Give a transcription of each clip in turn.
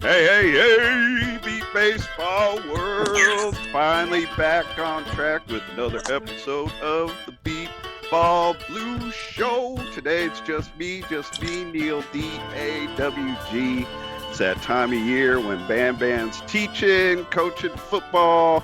Hey, Beat Baseball World. Finally back on track with another episode of the Beepball Blues Show. Today it's just me, Neil D-A-W-G. It's that time of year when Band's teaching, coaching football,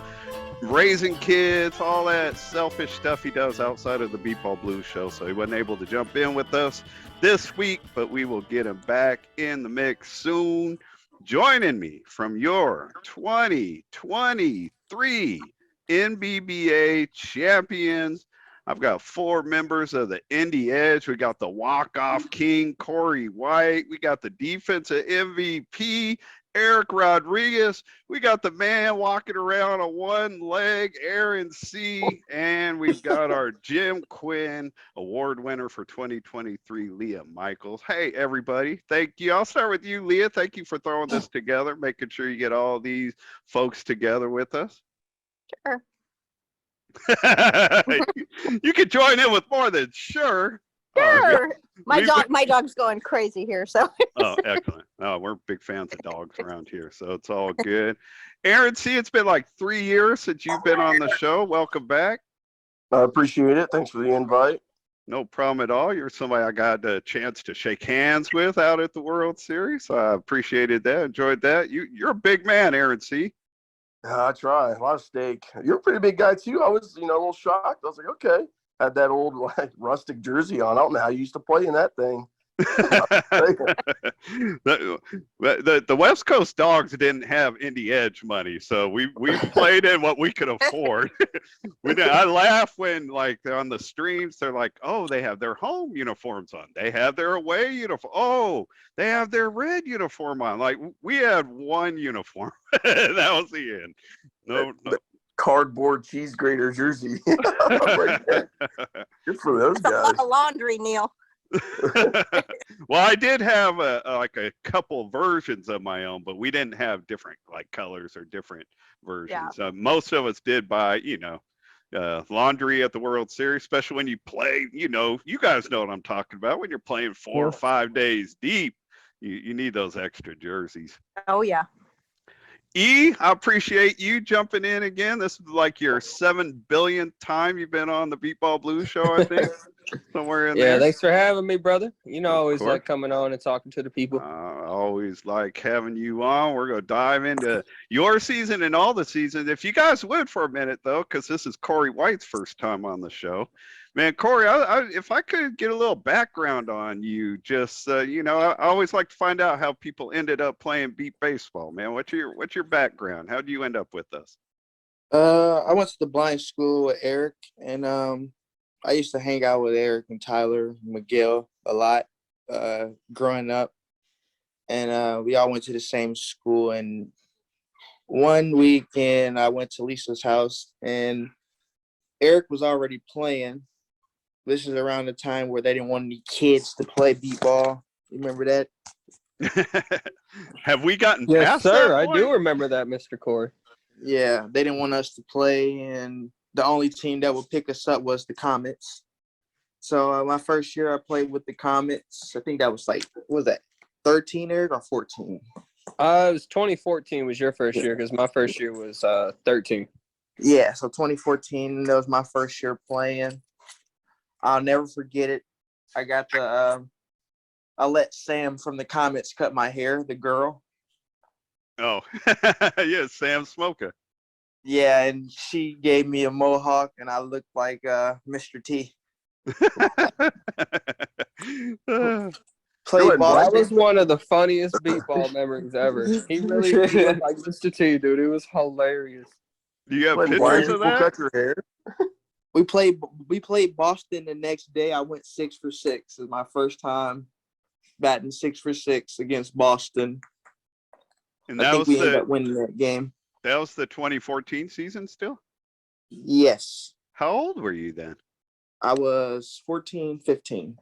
raising kids, all that selfish stuff he does outside of the Beepball Blues Show. So he wasn't able to jump in with us this week, but we will get him back in the mix soon. Joining me from your 2023 NBBA champions, I've got four members of the Indy Edge. We got the walk-off king, Cory White. We got the defensive MVP, Erik Rodriguez. We got the man walking around on one leg, Aaron C. And we've got our Jim Quinn award winner for 2023, Liaa Michaels. Hey, everybody. Thank you. I'll start with you, Liaa. Thank you for throwing this together, making sure you get all these folks together with us. Sure. You can join in with more than sure. Sure. My dog's going crazy here, so. Oh, excellent. Oh, we're big fans of dogs around here, so it's all good. Aaron C., it's been like 3 years since you've been on the show. Welcome back. I appreciate it. Thanks for the invite. No problem at all. You're somebody I got a chance to shake hands with out at the World Series. So I appreciated that. Enjoyed that. You're a big man, Aaron C. I try. A lot of steak. You're a pretty big guy, too. I was, a little shocked. I was like, okay. Had that old, rustic jersey on. I don't know how you used to play in that thing. The West Coast Dogs didn't have Indy Edge money, so we played in what we could afford. I laugh when on the streams they're like, oh, they have their home uniforms on, they have their away uniform, oh, they have their red uniform on. Like, we had one uniform. That was the end. No. Cardboard cheese grater jersey. Right there. Good for those guys. A lot of laundry, Neil. Well, I did have a couple versions of my own, but we didn't have different colors or different versions. Yeah. Most of us did buy, laundry at the World Series, especially when you play. You guys know what I'm talking about. When you're playing 4 or 5 days deep, you need those extra jerseys. Oh yeah. E, I appreciate you jumping in again. This is like your 7 billionth time you've been on the Beepball Blues Show, I think. Somewhere in there. Yeah, thanks for having me, brother. I always like coming on and talking to the people. I always like having you on. We're going to dive into your season and all the seasons. If you guys would for a minute, though, because this is Cory White's first time on the show. Man, Cory, if I could get a little background on you, just, I always like to find out how people ended up playing beat baseball, man. What's your background? How did you end up with us? I went to the blind school with Erik, and I used to hang out with Erik and Tyler, Miguel a lot growing up. And we all went to the same school. And one weekend, I went to Lisa's house, and Erik was already playing. This is around the time where they didn't want any kids to play Beepball. You remember that? Have we gotten yes, past sir. that I point? do remember that, Mr. Cory. Yeah, they didn't want us to play, and the only team that would pick us up was the Comets. So my first year I played with the Comets. I think that was what was that, 13, Erik, or 14? It was 2014 was your first year, because my first year was 13. Yeah, so 2014, that was my first year playing. I'll never forget it. I got I let Sam from the Comets cut my hair, the girl. Oh, yeah, Sam Smoker. Yeah, and she gave me a mohawk, and I looked like Mr. T. Played ball. That was one of the funniest beatball memories ever. He really looked like Mr. T, dude. It was hilarious. Do you have pictures of that? Cut your hair? We played Boston the next day. I went 6 for 6. It was my first time batting 6 for 6 against Boston. And I think we ended up winning that game. That was the 2014 season still? Yes. How old were you then? I was 14, 15.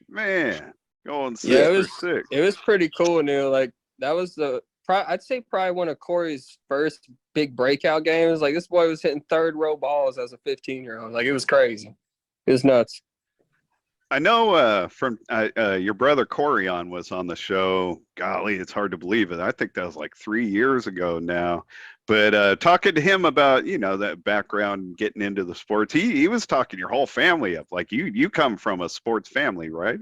Man, going 6 for 6. It was pretty cool, Neil. That was I'd say probably one of Cory's first big breakout games. This boy was hitting third row balls as a 15-year-old. It was crazy. It was nuts. I know from your brother Cory was on the show. Golly, it's hard to believe it. I think that was like 3 years ago now. But talking to him about, that background, getting into the sports, he was talking your whole family up. Like you come from a sports family, right?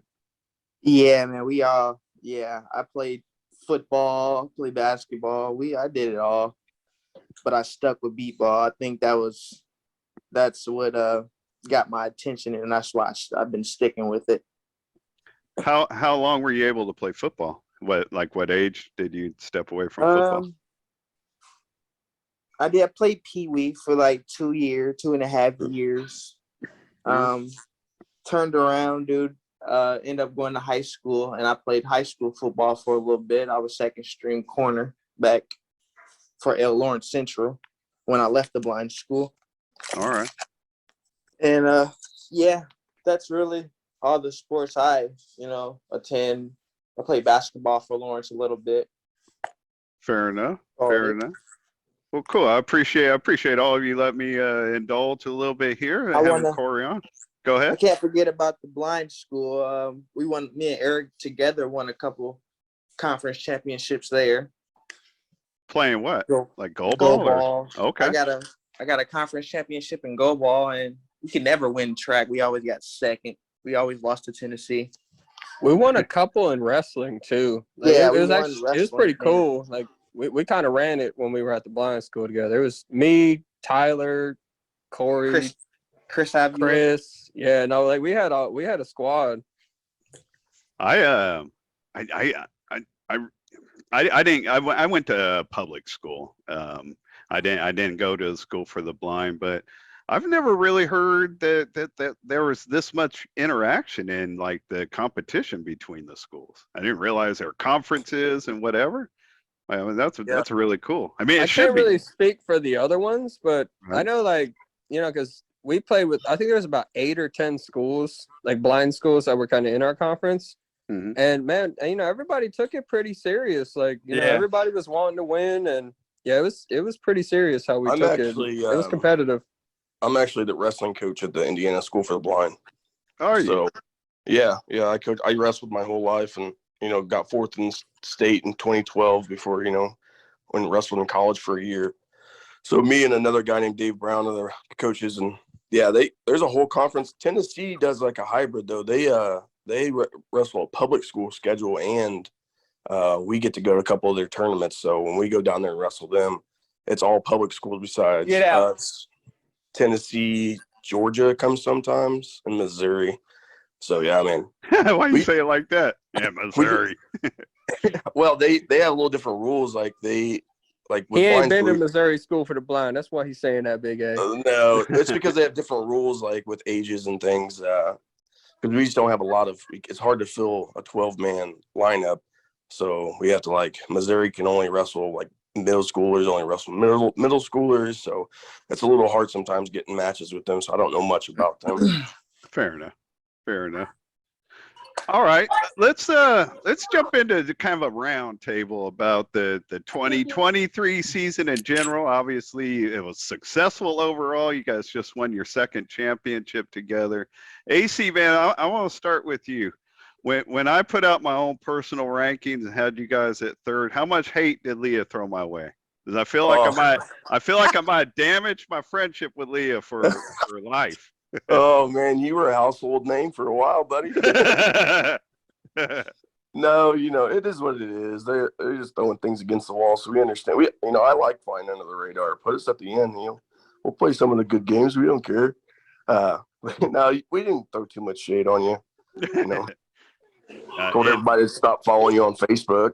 Yeah, man. I played football, played basketball. I did it all, but I stuck with Beepball. I think that's what got my attention, and that's why I've been sticking with it. How long were you able to play football? What age did you step away from football? I did play Pee Wee for like 2.5 years. Turned around, dude. Ended up going to high school, and I played high school football for a little bit. I was second string corner back for L. Lawrence Central when I left the blind school. All right. And that's really all the sports I attend. I played basketball for Lawrence a little bit. Fair enough. Fair enough. Well, cool. I appreciate all of you let me indulge a little bit here. Having Cory on. Go ahead. I can't forget about the blind school. Me and Eric together won a couple conference championships there. Playing what? Like goal ball? Okay. I got a conference championship in goal ball, and we could never win track. We always got second. We always lost to Tennessee. We won a couple in wrestling too. It was pretty cool. Like we kind of ran it when we were at the blind school together. It was me, Tyler, Cory, Chris. Yeah, no, like we had a squad. I went to public school. I didn't go to school for the blind, but I've never really heard that there was this much interaction in like the competition between the schools. I didn't realize there were conferences and whatever. I mean, that's really cool. I mean, I can't really speak for the other ones, but right. I know, like, because we played with, I think there was about 8 or 10 schools, like blind schools that were kind of in our conference. Mm-hmm. And man, everybody took it pretty serious. Like, everybody was wanting to win, and it was pretty serious how we took it. It was competitive. I'm actually the wrestling coach at the Indiana School for the Blind. Are you? So, I wrestled my whole life, and got 4th in state in 2012 before when wrestled in college for a year. So me and another guy named Dave Brown are the coaches, and there's a whole conference. Tennessee does like a hybrid though. They wrestle a public school schedule, and we get to go to a couple of their tournaments. So when we go down there and wrestle them, it's all public schools besides us. Tennessee, Georgia comes sometimes, and Missouri. So yeah, man. Why you say it like that? Yeah, Missouri. Well, they have a little different rules. Like with he ain't been to Missouri School for the Blind. That's why he's saying that, Big A. No, it's because they have different rules, like with ages and things. Because we just don't have a lot of. It's hard to fill a 12-man lineup, so we have to Missouri can only wrestle middle schoolers, only wrestle middle schoolers. So it's a little hard sometimes getting matches with them. So I don't know much about them. Fair enough. All right, let's jump into the kind of a round table about the 2023 season in general. Obviously, it was successful overall. You guys just won your 2nd championship together. AC, man, I want to start with you. When I put out my own personal rankings and had you guys at 3rd, how much hate did Liaa throw my way? Because I feel like I might damage my friendship with Liaa for life. Oh man, you were a household name for a while, buddy. No, it is what it is. They're just throwing things against the wall, so we understand. I like flying under the radar. Put us at the end. We'll play some of the good games. We don't care. No, we didn't throw too much shade on you. Told everybody to stop following you on Facebook.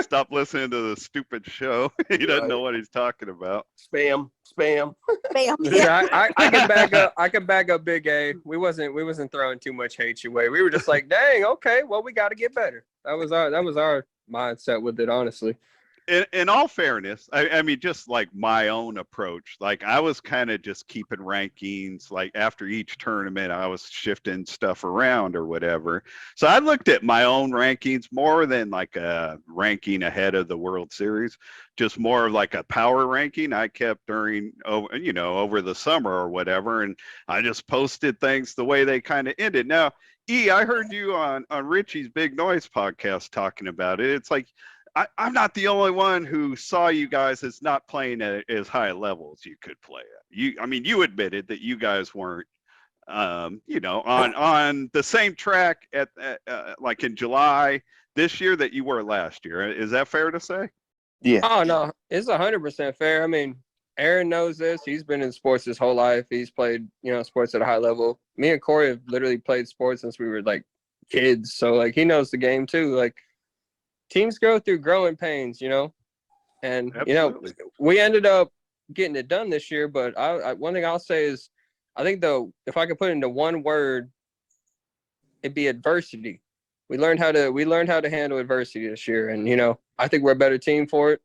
Stop listening to the stupid show. He doesn't know what he's talking about. Spam. Yeah, I can back up Big A. We wasn't throwing too much hate your way. We were just like, dang, okay, well, we got to get better. That was our mindset with it, honestly. in all fairness, I mean, just like my own approach, like I was kind of just keeping rankings. Like after each tournament, I was shifting stuff around or whatever. So I looked at my own rankings more than like a ranking ahead of the World Series, just more of like a power ranking I kept during, over the summer or whatever. And I just posted things the way they kind of ended. Now, I heard you on Richie's Big Noise podcast talking about it. It's like, I'm not the only one who saw you guys as not playing at as high a level as you could play at. I mean, you admitted that you guys weren't, on the same track at like in July this year that you were last year. Is that fair to say? Yeah. Oh no, it's 100% fair. I mean, Aaron knows this. He's been in sports his whole life. He's played, sports at a high level. Me and Cory have literally played sports since we were like kids. So like he knows the game too. Like teams go through growing pains, and Absolutely. we ended up getting it done this year. But I one thing I'll say is, I think though, if I could put it into one word, it'd be adversity. We learned how to handle adversity this year, and I think we're a better team for it.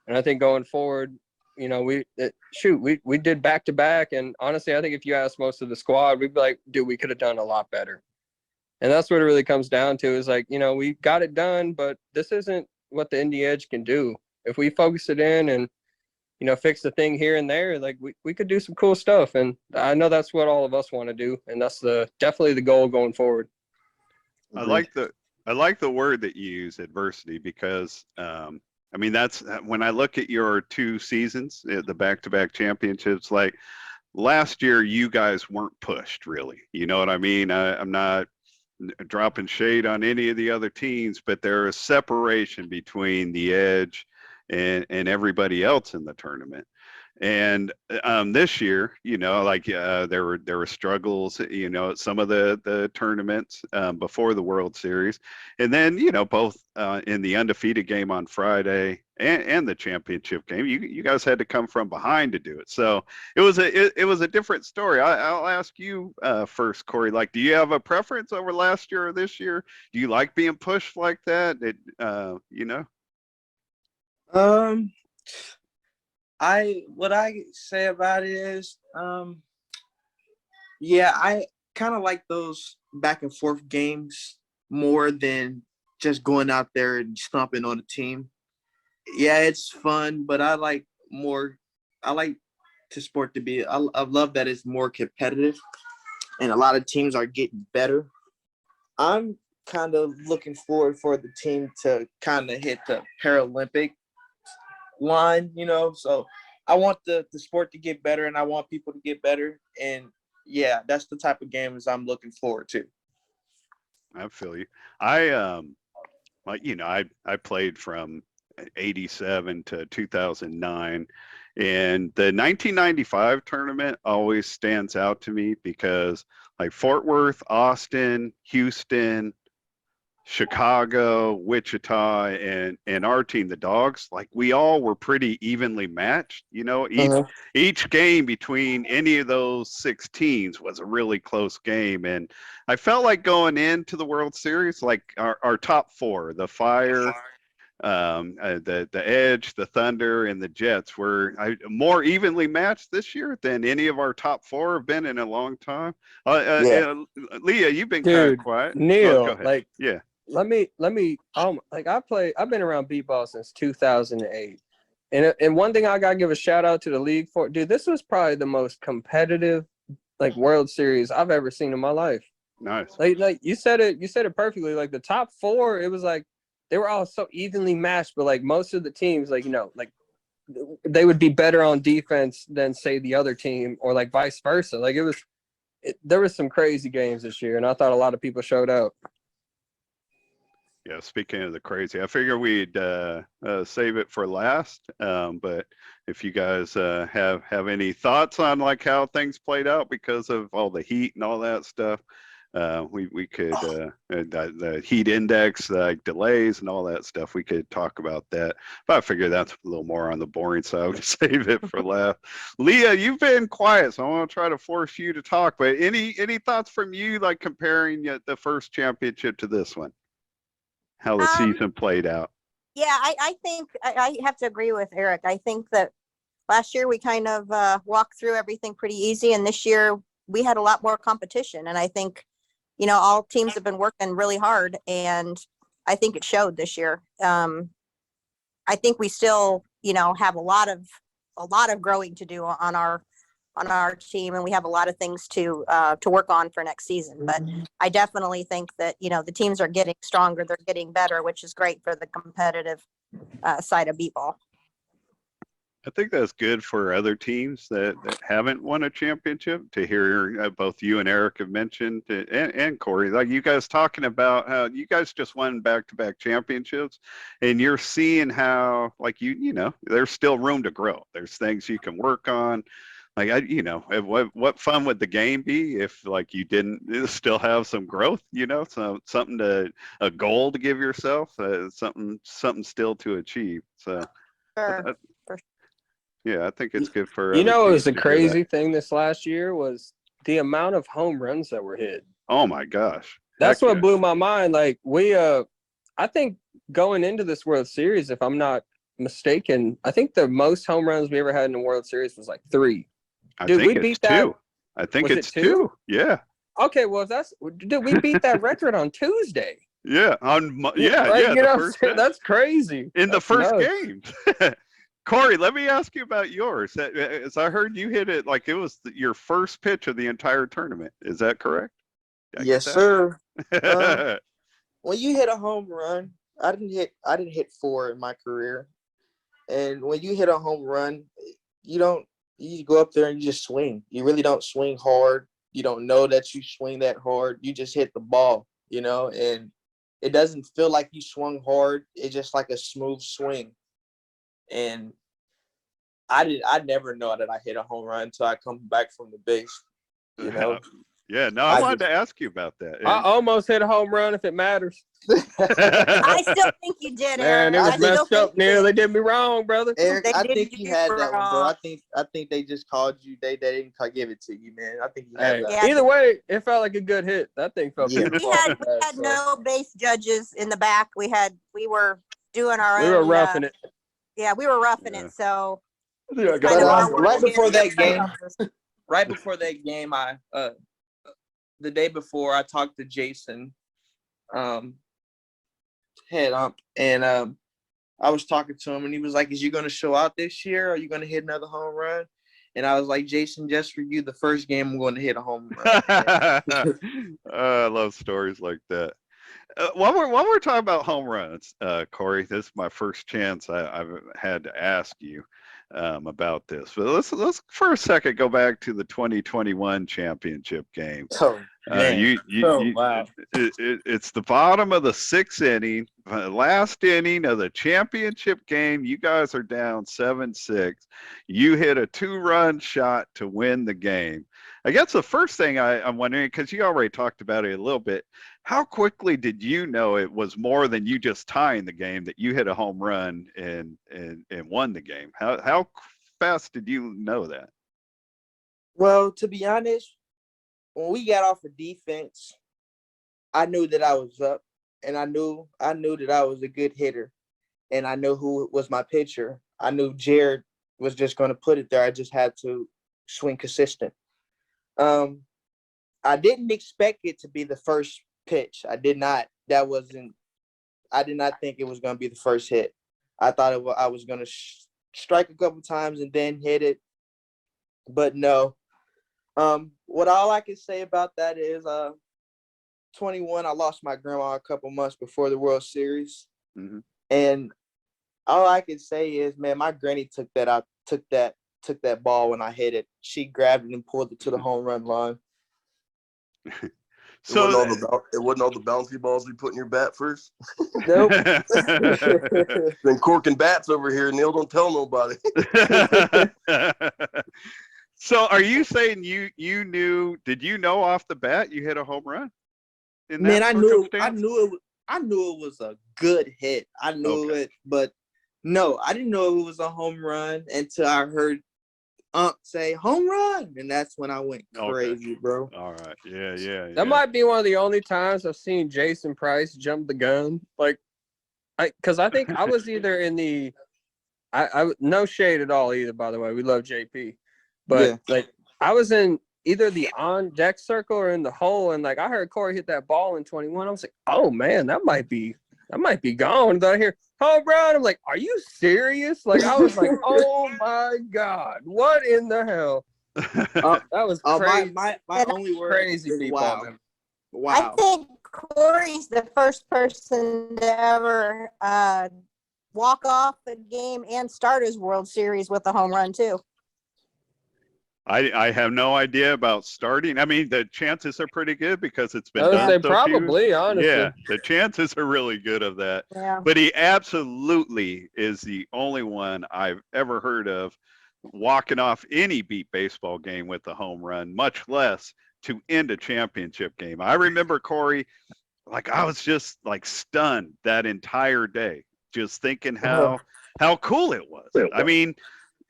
And I think going forward, we did back to back, and honestly, I think if you ask most of the squad, we'd be like, dude, we could have done a lot better. And that's what it really comes down to is like, we got it done, but this isn't what the Indy Edge can do. If we focus it in and, fix the thing here and there, like we could do some cool stuff. And I know that's what all of us want to do. And that's definitely the goal going forward. I like the word that you use, adversity, because I mean, that's when I look at your two seasons, the back-to-back championships, like last year, you guys weren't pushed really. You know what I mean? I'm not dropping shade on any of the other teams, but there is separation between the Edge and everybody else in the tournament. And this year, there were struggles, at some of the tournaments before the World Series, and then both in the undefeated game on Friday and the championship game, you guys had to come from behind to do it. So it was a different story. I'll ask you first, Cory. Like, do you have a preference over last year or this year? Do you like being pushed like that? What I say about it is, I kind of like those back and forth games more than just going out there and stomping on a team. Yeah, it's fun, but I like the sport to be, I love that it's more competitive and a lot of teams are getting better. I'm kind of looking forward for the team to kind of hit the Paralympic line, so I want the sport to get better and I want people to get better. And yeah, that's the type of games I'm looking forward to. I feel you. I played from 87 to 2009, and the 1995 tournament always stands out to me because like Fort Worth, Austin, Houston, Chicago, Wichita, and our team, the Dogs, like we all were pretty evenly matched. Each game between any of those 6 teams was a really close game. And I felt like going into the World Series, like our top 4, the Fire, the Edge, the Thunder, and the Jets were more evenly matched this year than any of our top 4 have been in a long time. Liaa, you've been kind of quiet. Neil, go ahead. Yeah. Let me I've been around Beepball since 2008. And one thing I gotta give a shout out to the league for, dude, this was probably the most competitive like World Series I've ever seen in my life. Nice. Like you said it perfectly. Like the top 4, it was like they were all so evenly matched, but like most of the teams, like like they would be better on defense than say the other team, or like vice versa. Like there was some crazy games this year, and I thought a lot of people showed up. Yeah, speaking of the crazy, I figure we'd save it for last. But if you guys have any thoughts on like how things played out because of all the heat and all that stuff, we could the heat index, like delays and all that stuff. We could talk about that. But I figure that's a little more on the boring side. We'll save it for last. Liaa, you've been quiet, so I want to try to force you to talk. But any thoughts from you, like comparing the first championship to this one? How the season played out? Yeah, I think I have to agree with Erik. I think that last year we kind of walked through everything pretty easy, and this year we had a lot more competition. And I think, all teams have been working really hard, and I think it showed this year. I think we still, have a lot of growing to do on our team, and we have a lot of things to work on for next season. But I definitely think that the teams are getting stronger, they're getting better, which is great for the competitive side of Beepball. I think that's good for other teams that haven't won a championship to hear both you and Erik have mentioned, and Cory, like you guys talking about how you guys just won back-to-back championships, and you're seeing how, like, there's still room to grow. There's things you can work on. Like, what fun would the game be if, like, you didn't still have some growth, so something a goal to give yourself, something still to achieve. So. Sure. Yeah, I think it's good for. It was the crazy thing this last year was the amount of home runs that were hit. Oh my gosh. That's what blew my mind. Like I think going into this World Series, if I'm not mistaken, I think the most home runs we ever had in the World Series was like 3. Dude, we beat that. 2. I think it's 2. Yeah. Okay, well, we beat that record on Tuesday. Yeah, the first day. That's crazy. In the first game. Cory, let me ask you about yours. As I heard you hit it like it was your first pitch of the entire tournament. Is that correct? Yes, sir. When you hit a home run, I didn't hit 4 in my career. And when you hit a home run, you go up there and you just swing. You really don't swing hard. You don't know that you swing that hard. You just hit the ball, and it doesn't feel like you swung hard. It's just like a smooth swing. And I never know that I hit a home run until I come back from the base, Yeah, no, I wanted to ask you about that. I almost hit a home run if it matters. I still think you did, Erik. Man, it was messed up near. They did me wrong, brother. Erik, I think you had that one, bro. I think they just called you. They didn't give it to you, man. I think you had that. Yeah. Either way, it felt like a good hit. That thing felt We had no base judges in the back. We were doing our own. We were roughing it. Yeah, we were roughing it. So right before that game, the day before, I talked to Jason, head up, and I was talking to him, and he was like, "Is you going to show out this year? Are you going to hit another home run?" And I was like, "Jason, just for you, the first game I'm going to hit a home run." I love stories like that. While we're talking about home runs, Cory, this is my first chance I've had to ask you about this. But let's for a second go back to the 2021 championship game. Oh, wow. It's the bottom of the 6th inning, last inning of the championship game. You guys are down 7-6. You hit a 2-run shot to win the game. I guess the first thing I'm wondering, because you already talked about it a little bit, how quickly did you know it was more than you just tying the game, that you hit a home run and won the game? How fast did you know that? Well, to be honest, when we got off of defense, I knew that I was up, and I knew that I was a good hitter, and I knew who was my pitcher. I knew Jared was just going to put it there. I just had to swing consistent. I didn't expect it to be the first pitch. I did not. I did not think it was going to be the first hit. I thought I was going to strike a couple times and then hit it, but no. What all I can say about that is 21, I lost my grandma a couple months before the World Series. Mm-hmm. And all I can say is, man, my granny took that ball when I hit it. She grabbed it and pulled it to the home run line. So it wasn't all the bouncy balls we put in your bat first? Nope. Been corking bats over here, Neil. Don't tell nobody. So are you saying you knew, did you know off the bat you hit a home run? Man, I knew it was a good hit. I knew it, but no, I didn't know it was a home run until I heard say home run, and that's when I went crazy, bro. All right. Yeah. That might be one of the only times I've seen Jason Price jump the gun. Like, because I think I was either in the I no shade at all either, by the way. We love JP. But like I was in either the on deck circle or in the hole, and like I heard Cory hit that ball in 21. I was like, oh man, that might be gone. And then I hear home run. I'm like, are you serious? Like I was like, oh my God, what in the hell? That was crazy. My only word Crazy is people, wow. man. Wow. I think Cory's the first person to ever walk off a game and start his World Series with a home run too. I have no idea about starting. I mean, the chances are pretty good because it's been I would done. say so probably, few. honestly. Yeah, the chances are really good of that. Yeah. But he absolutely is the only one I've ever heard of walking off any beat baseball game with a home run, much less to end a championship game. I remember Cory, like I was just like stunned that entire day, just thinking how cool it was. I mean,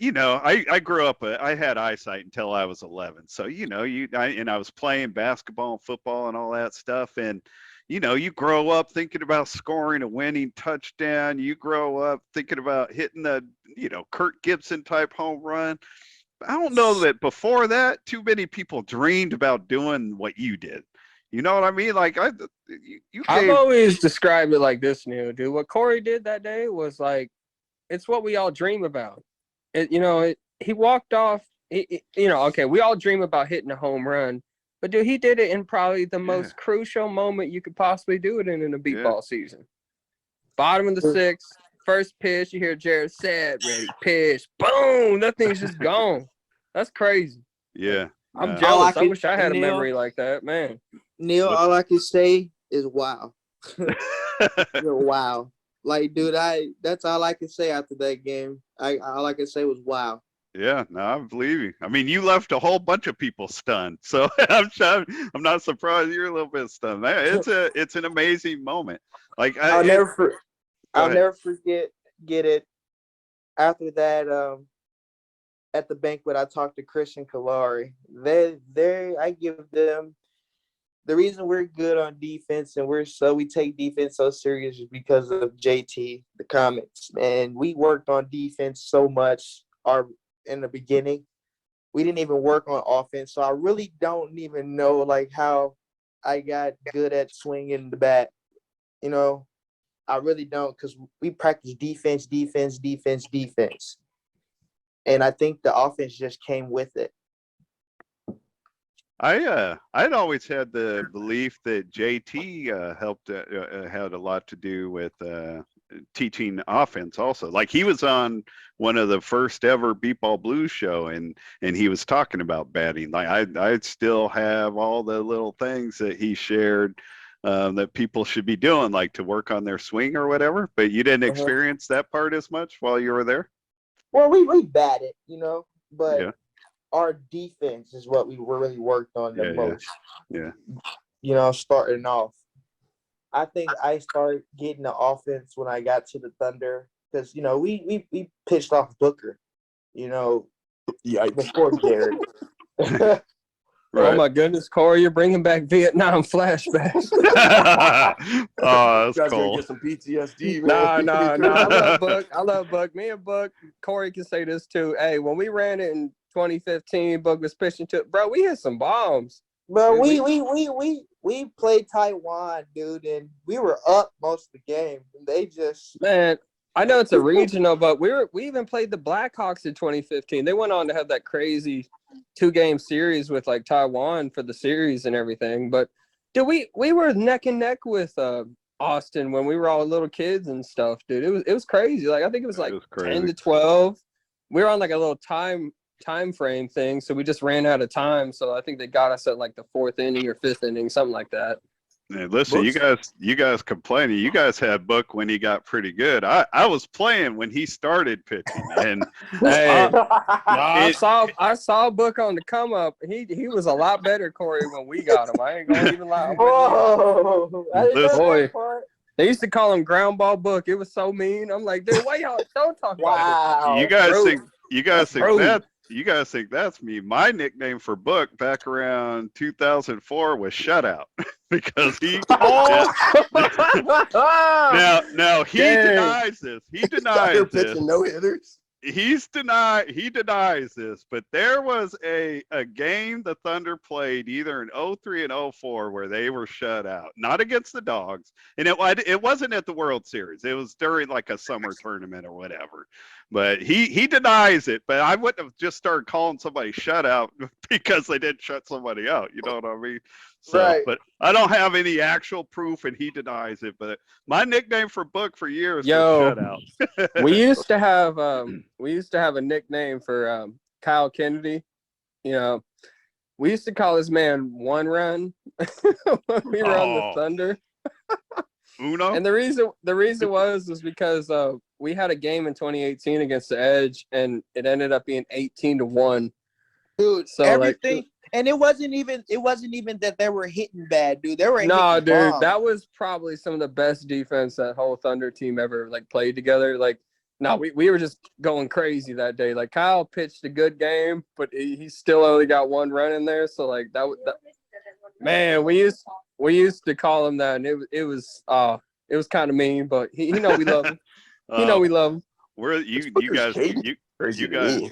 you know, I grew up, I had eyesight until I was 11. So, you know, I was playing basketball and football and all that stuff. And, you know, you grow up thinking about scoring a winning touchdown. You grow up thinking about hitting the, you know, Kurt Gibson type home run. I don't know that before that, too many people dreamed about doing what you did. You know what I mean? Like I've always described it like this, Neil, dude. What Cory did that day was like, it's what we all dream about. He walked off. Okay, we all dream about hitting a home run, but dude, he did it in probably the most crucial moment you could possibly do it in a beepball season. Bottom of the sixth, first pitch, you hear Jared said, ready, pitch, boom, that thing's just gone. That's crazy. Yeah. I'm jealous. I wish I had a memory like that, man. Neil, all I can say is wow. Wow. Like, dude, that's all I can say after that game. All I can say was wow. Yeah, no, I believe you. I mean, you left a whole bunch of people stunned, so I'm not surprised you're a little bit stunned. It's an amazing moment. Like I'll never forget it. After that, at the banquet, I talked to Christian Kalari. I give them the reason we're good on defense and we take defense so serious is because of JT, the comments. And we worked on defense so much in the beginning. We didn't even work on offense. So I really don't even know like how I got good at swinging the bat. You know, I really don't, because we practice defense. And I think the offense just came with it. I'd always had the belief that JT helped had a lot to do with teaching offense also. Like he was on one of the first ever Beepball Blues show and he was talking about batting. Like I still have all the little things that he shared that people should be doing, like to work on their swing or whatever. But you didn't experience that part as much while you were there? Well, we batted, but our defense is what we really worked on the most. Yeah. Starting off. I think I started getting the offense when I got to the Thunder because, we pitched off Booker, before Jared. Right. Oh my goodness, Cory, you're bringing back Vietnam flashbacks. Oh, that's cool. Get some PTSD, man. No. I love Buck. Me and Buck, Cory can say this too. Hey, when we ran it in 2015, Buck was pitching to, bro, we hit some bombs. Bro, we played Taiwan, dude, and we were up most of the game. They just, man. I know it's a regional, but we even played the Blackhawks in 2015. They went on to have that crazy 2-game series with like Taiwan for the series and everything. But dude, we were neck and neck with Austin when we were all little kids and stuff, dude. It was crazy. Like I think it was like 10 to 12. We were on like a little time frame thing, so we just ran out of time. So I think they got us at like the 4th inning or 5th inning, something like that. Hey, listen, you guys complaining. You guys had Buck when he got pretty good. I was playing when he started pitching, and hey, I saw Buck on the come up. He was a lot better, Cory, when we got him. I ain't gonna even lie. Boy, they used to call him Ground Ball Buck. It was so mean. I'm like, dude, why y'all don't talk about it? You guys think you guys think that's me. My nickname for Book back around 2004 was Shutout because he Oh, now he Dang. denies this. He Out here denies this. pitching no hitters. He denies this, but there was a game the Thunder played either in 03 and 04 where they were shut out, not against the Dogs, and it wasn't at the World Series. It was during like a summer tournament or whatever. But he denies it. But I wouldn't have just started calling somebody shut out because they didn't shut somebody out. You know what I mean? So, Right. but I don't have any actual proof, and he denies it. But my nickname for Book for years Yo. was Shutout. we used to have a nickname for Kyle Kennedy. You know, we used to call this man One Run when we were on the Oh. Thunder. Uno. And the reason was because we had a game in 2018 against the Edge, and it ended up being 18-1. Dude, So, everything. like, And it wasn't even that they were hitting bad, dude. They were no, hitting dude, bombs. that was probably some of the best defense that whole Thunder team ever like played together. Like, no, we were just going crazy that day. Like, Kyle pitched a good game, but he still only got one run in there. So like that man, we used to call him that, and it was kind of mean, but he we love him. We love him. Where you guys Crazy you to guys me.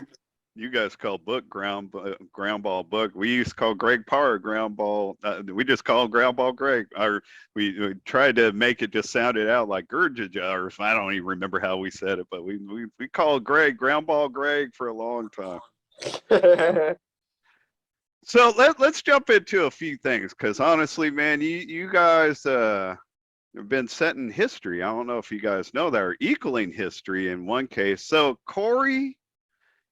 you guys call Book ground ball Book. We used to call Greg Parr ground ball. We just call him ground ball Greg. Or we tried to make it just sounded out like Gurjaja, or I don't even remember how we said it, but we called Greg ground ball Greg for a long time. So let's jump into a few things, because honestly, man, you guys have been setting history. I don't know if you guys know that, or equaling history in one case. So Cory,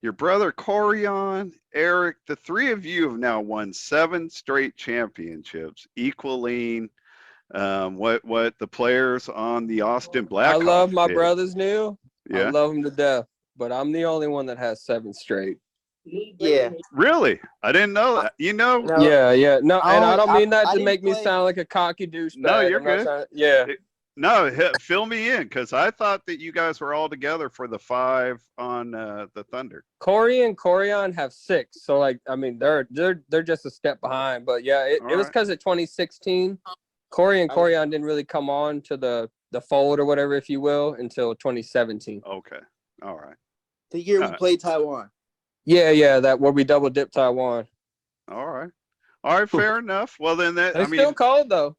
your brother Corion, Erik, the three of you have now won 7 straight championships, equaling what the players on the Austin Blackhawks I love my did. brothers, Neil. Yeah. I love them to death, but I'm the only one that has 7 straight. Yeah. Really? I didn't know that. You know? No. Yeah. No, and I don't mean that I to didn't make me play- sound like a cocky douchebag. No, you're I'm not good. trying to- No, fill me in, because I thought that you guys were all together for the 5 on the Thunder. Cory and Corion have 6, so like I mean they're just a step behind. But yeah, it was Alright. because of 2016. Cory and Corion didn't really come on to the fold or whatever, if you will, until 2017. Okay. All right. The year we played Taiwan. Yeah, that where we double dip Taiwan. All right. All right. Fair enough. Well, then that, They're still cold though.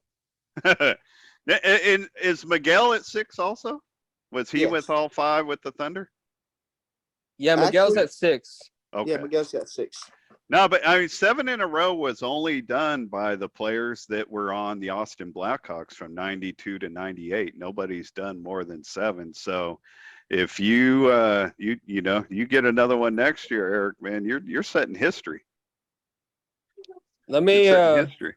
And is Miguel at 6 also? Was he Yes. with all 5 with the Thunder? Yeah, Miguel's Actually- at 6. Okay. Yeah, Miguel's got 6. No, but I mean, 7 in a row was only done by the players that were on the Austin Blackhawks from 92 to 98. Nobody's done more than 7. So if you you get another one next year, Erik, man, you're setting history. Let me You're setting history.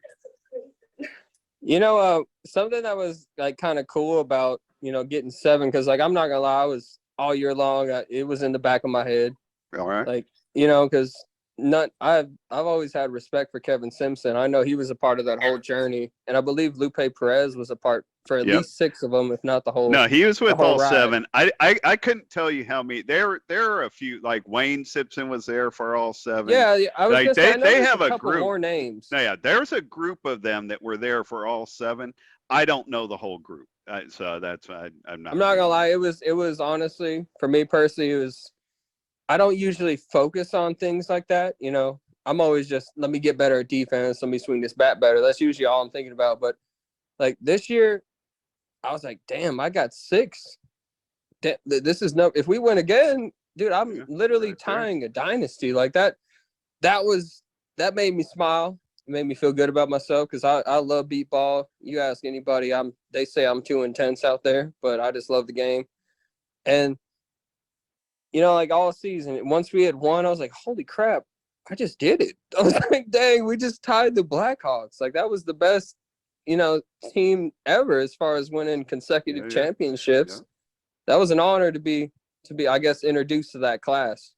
something that was like kind of cool about getting 7, because like I'm not gonna lie, I was all year long it was in the back of my head, All right. like because I've always had respect for Kevin Simpson. I know he was a part of that whole journey, and I believe Lupe Perez was a part for at least 6 of them, if not the whole. No, he was with whole all ride. 7. I couldn't tell you how many. There are a few, like Wayne Simpson was there for all 7. Yeah, I was Like, gonna say, I know they there's have a a couple group. more names. No, yeah, there's a group of them that were there for all 7. I don't know the whole group, so that's I'm not gonna lie, it was honestly, for me personally, it was. I don't usually focus on things like that, I'm always just, let me get better at defense, let me swing this bat better. That's usually all I'm thinking about. But like this year, I was like, damn, I got 6. This is no. If we win again, dude, I'm literally right there. tying a dynasty like that. That made me smile. It made me feel good about myself, because I love Beepball. You ask anybody, they say I'm too intense out there, but I just love the game. And like all season, once we had won, I was like, holy crap, I just did it. I was like, dang, we just tied the Blackhawks. Like, that was the best, team ever as far as winning consecutive championships. Yeah. That was an honor to be, I guess, introduced to that class.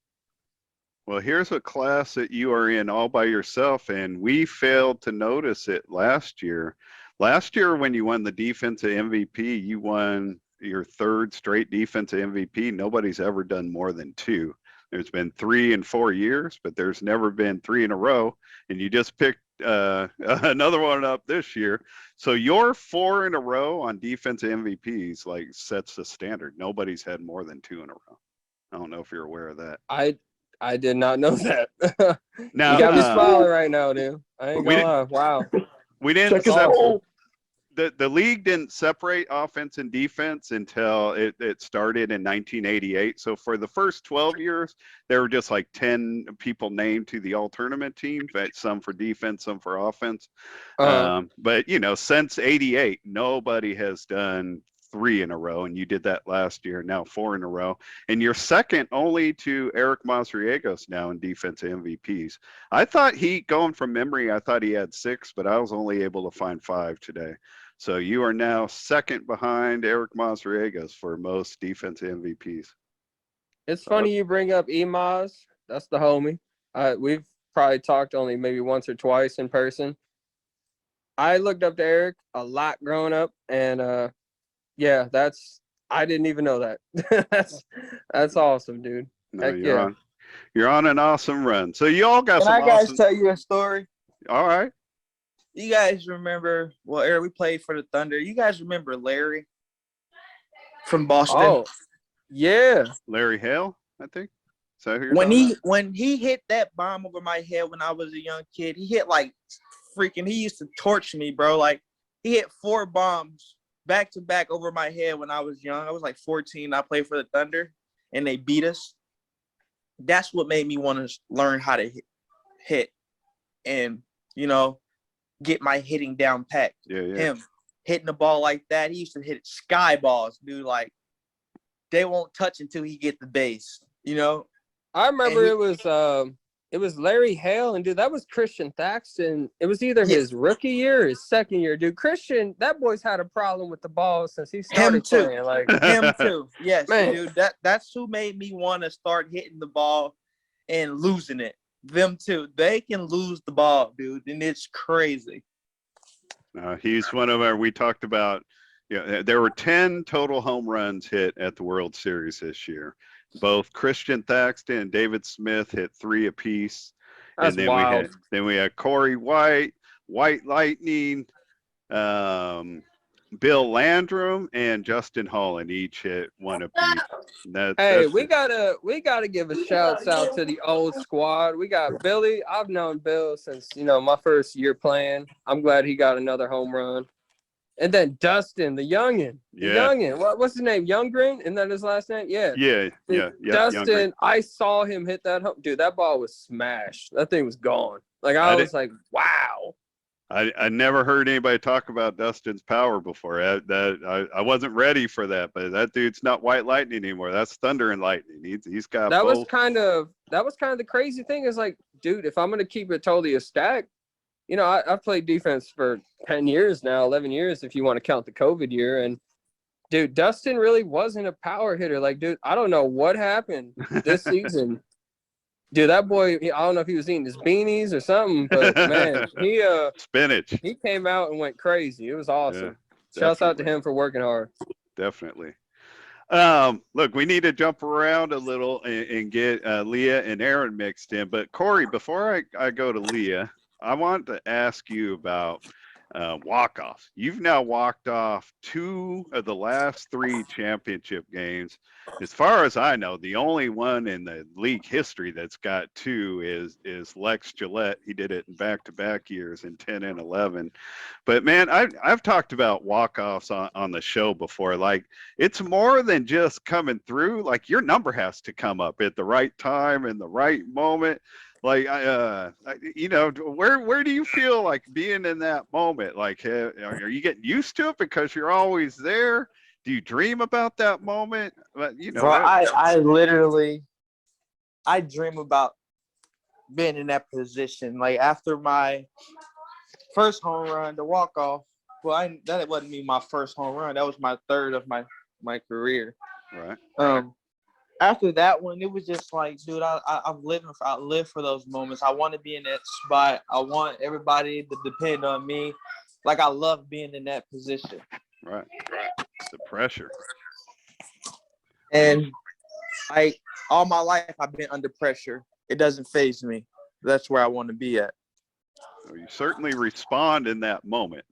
Well, here's a class that you are in all by yourself, and we failed to notice it last year. Last year, when you won the defensive MVP, you won your 3rd straight defensive MVP. Nobody's ever done more than 2. There's been 3 in 4 years, but there's never been 3 in a row. And you just picked another one up this year. So your 4 in a row on defensive MVPs like sets the standard. Nobody's had more than 2 in a row. I don't know if you're aware of that. I did not know that. Now, you got me smiling right now, dude. I ain't gonna lie. Wow. We didn't Check his goal. the league didn't separate offense and defense until it started in 1988. So for the first 12 years, there were just like 10 people named to the all tournament team, some for defense, some for offense. But you know, since 88, nobody has done 3 in a row, and you did that last year. Now 4 in a row, and you're second only to Erik Rodriguez now in defensive MVPs. I thought going from memory, I thought he had 6, but I was only able to find 5 today. So you are now second behind Erik Rodriguez for most defensive MVPs. It's funny you bring up Emaz. That's the homie. We've probably talked only maybe once or twice in person. I looked up to Erik a lot growing up, and yeah, I didn't even know that. that's awesome, dude. No, Heck you're on an awesome run. So you all got Can some I guys awesome. tell you a story? All right. You guys remember? Well, Eric, we played for the Thunder. You guys remember Larry from Boston? Oh, yeah. Larry Hale, I think. Is that who you're When talking he when he hit that bomb over my head when I was a young kid, he hit like freaking. He used to torch me, bro. Like he hit 4 bombs back to back over my head when I was young. I was like 14. I played for the Thunder, and they beat us. That's what made me want to learn how to hit, and get my hitting down packed. Yeah. Him hitting the ball like that. He used to hit sky balls, dude. Like they won't touch until he get the base. I remember it was Larry Hale, and dude, that was Christian Thaxton. It was either his rookie year or his second year, dude. Christian, that boy's had a problem with the ball since he started playing. Like him too. Yes, man. Dude. That's who made me want to start hitting the ball and losing it. Them too. They can lose the ball, dude, and it's crazy. He's one of our. We talked about. There were 10 total home runs hit at the World Series this year. Both Christian Thaxton and David Smith hit 3 apiece. That's and then wild. we had Cory White, White Lightning, Bill Landrum, and Justin Holland each hit 1 apiece. We gotta give a shout out to the old squad. We got Billy. I've known Bill since my first year playing. I'm glad he got another home run. And then Dustin, the youngin. What's his name? Youngren? Isn't that his last name? Yeah. Dustin, Youngren. I saw him hit that home. Dude, that ball was smashed. That thing was gone. Like I was like, wow. I never heard anybody talk about Dustin's power before. I wasn't ready for that, but that dude's not White Lightning anymore. That's Thunder and Lightning. He's got that both. was kind of the crazy thing is like, dude, if I'm gonna keep it totally a stack, I've played defense for 10 years now, 11 years if you want to count the COVID year, and dude, Dustin really wasn't a power hitter. Like, dude, I don't know what happened this season. Dude, that boy, I don't know if he was eating his beanies or something, but man, spinach. He came out and went crazy. It was awesome. Yeah, shouts out to him for working hard. Definitely. Look, we need to jump around a little and get Liaa and Aaron mixed in. But Cory, before I go to Liaa, I want to ask you about walk-offs. You've now walked off 2 of the last 3 championship games. As far as I know, the only one in the league history that's got 2 is Lex Gillette. He did it in back-to-back years in 10 and 11. But man, I've talked about walk-offs on the show before. Like, it's more than just coming through. Like, your number has to come up at the right time and the right moment. Like, where do you feel like being in that moment? Like, are you getting used to it because you're always there? Do you dream about that moment? But, Bro, I literally dream about being in that position. Like after my first home run, the walk off. Well, that wasn't me my first home run. That was my 3rd of my career. Right. After that one, it was just like, dude, I live for those moments. I want to be in that spot. I want everybody to depend on me. Like, I love being in that position. Right. The pressure. And all my life I've been under pressure. It doesn't faze me. That's where I want to be at. You certainly respond in that moment.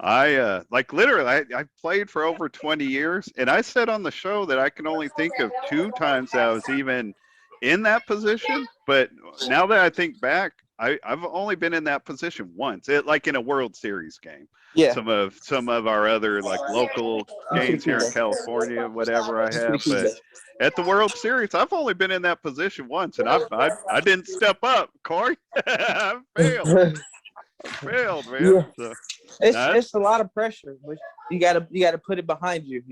I like literally I played for over 20 years, and I said on the show that I can only think of 2 times that I was even in that position. But now that I think back, I've only been in that position once, like in a World Series game. Yeah. Some of our other like local games here in California, whatever I have, but at the World Series, I've only been in that position once, and I didn't step up, Cory. I failed, man. Yeah. So, It's a lot of pressure, but you gotta put it behind you,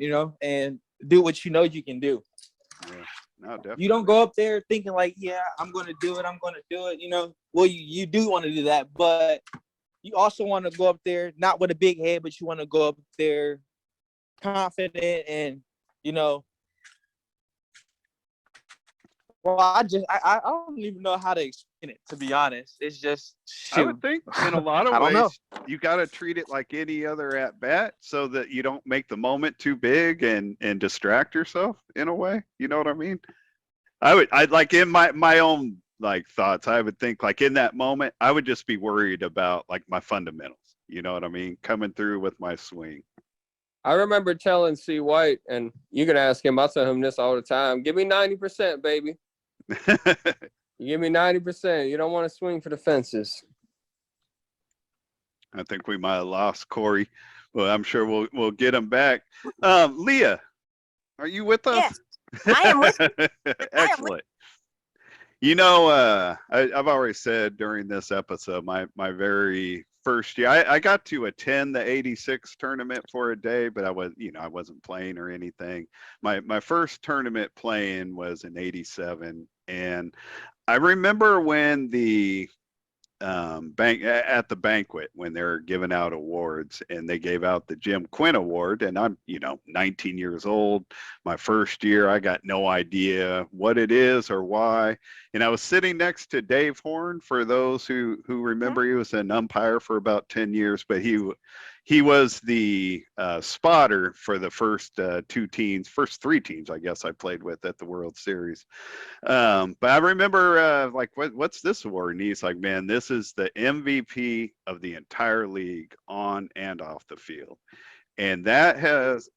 and do what you know you can do. Yeah, no, definitely. You don't go up there thinking like, yeah, I'm gonna do it. Well, you do want to do that, but you also want to go up there not with a big head, but you want to go up there confident and Well, I don't even know how to explain it, to be honest. It's just shoot. I would think in a lot of I don't know. ways you got to treat it like any other at bat, so that you don't make the moment too big and distract yourself in a way. You know what I mean? I'd like in my own like thoughts, I would think like in that moment, I would just be worried about like my fundamentals. You know what I mean? Coming through with my swing. I remember telling C. White, and you can ask him, I tell him this all the time, give me 90%, baby. You give me 90%. You don't want to swing for the fences. I think we might have lost Cory. Well, I'm sure we'll get him back. Liaa, are you with us? Yes, I am with you. Excellent. I've already said during this episode, my very first year, I got to attend the 86 tournament for a day, but I wasn't playing or anything. My first tournament playing was in 87. And I remember when the at the banquet when they're giving out awards, and they gave out the Jim Quinn Award, and I'm 19 years old, my first year. I got no idea what it is or why, and I was sitting next to Dave Horn. For those who remember, he was an umpire for about 10 years, but he was the spotter for the first first three teams, I guess, I played with at the World Series. But I remember like, what's this award? And he's like, man, this is the MVP of the entire league on and off the field. And that has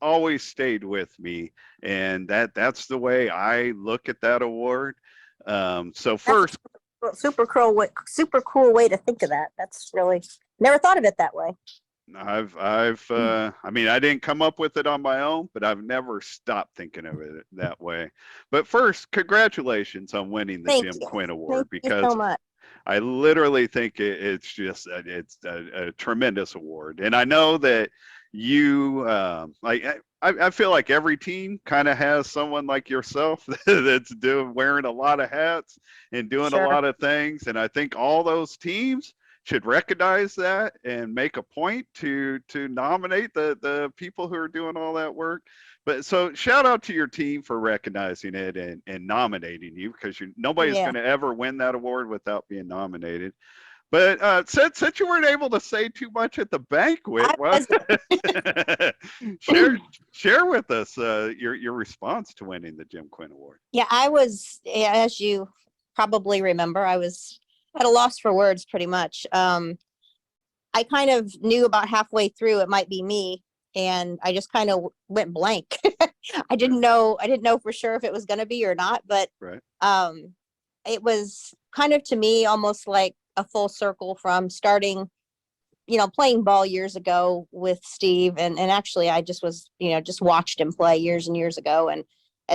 always stayed with me. And that's the way I look at that award. So first, super cool way to think of that. That's really never thought of it that way. I mean, I didn't come up with it on my own, but I've never stopped thinking of it that way. But first, congratulations on winning the Jim Quinn Award, because so much. I literally think it's just a tremendous award. And I know that you I feel like every team kind of has someone like yourself that's wearing a lot of hats and doing a lot of things. And I think all those teams should recognize that and make a point to nominate the people who are doing all that work. But so shout out to your team for recognizing it and nominating you, because nobody's going to ever win that award without being nominated. But since you weren't able to say too much at the banquet, share with us your response to winning the Jim Quinn Award. Yeah, I was, as you probably remember, I was at a loss for words pretty much. I kind of knew about halfway through it might be me, and I just kind of went blank. I didn't know for sure if it was going to be or not, but it was kind of, to me, almost like a full circle from starting, playing ball years ago with Steve, and actually I just was, just watched him play years and years ago, and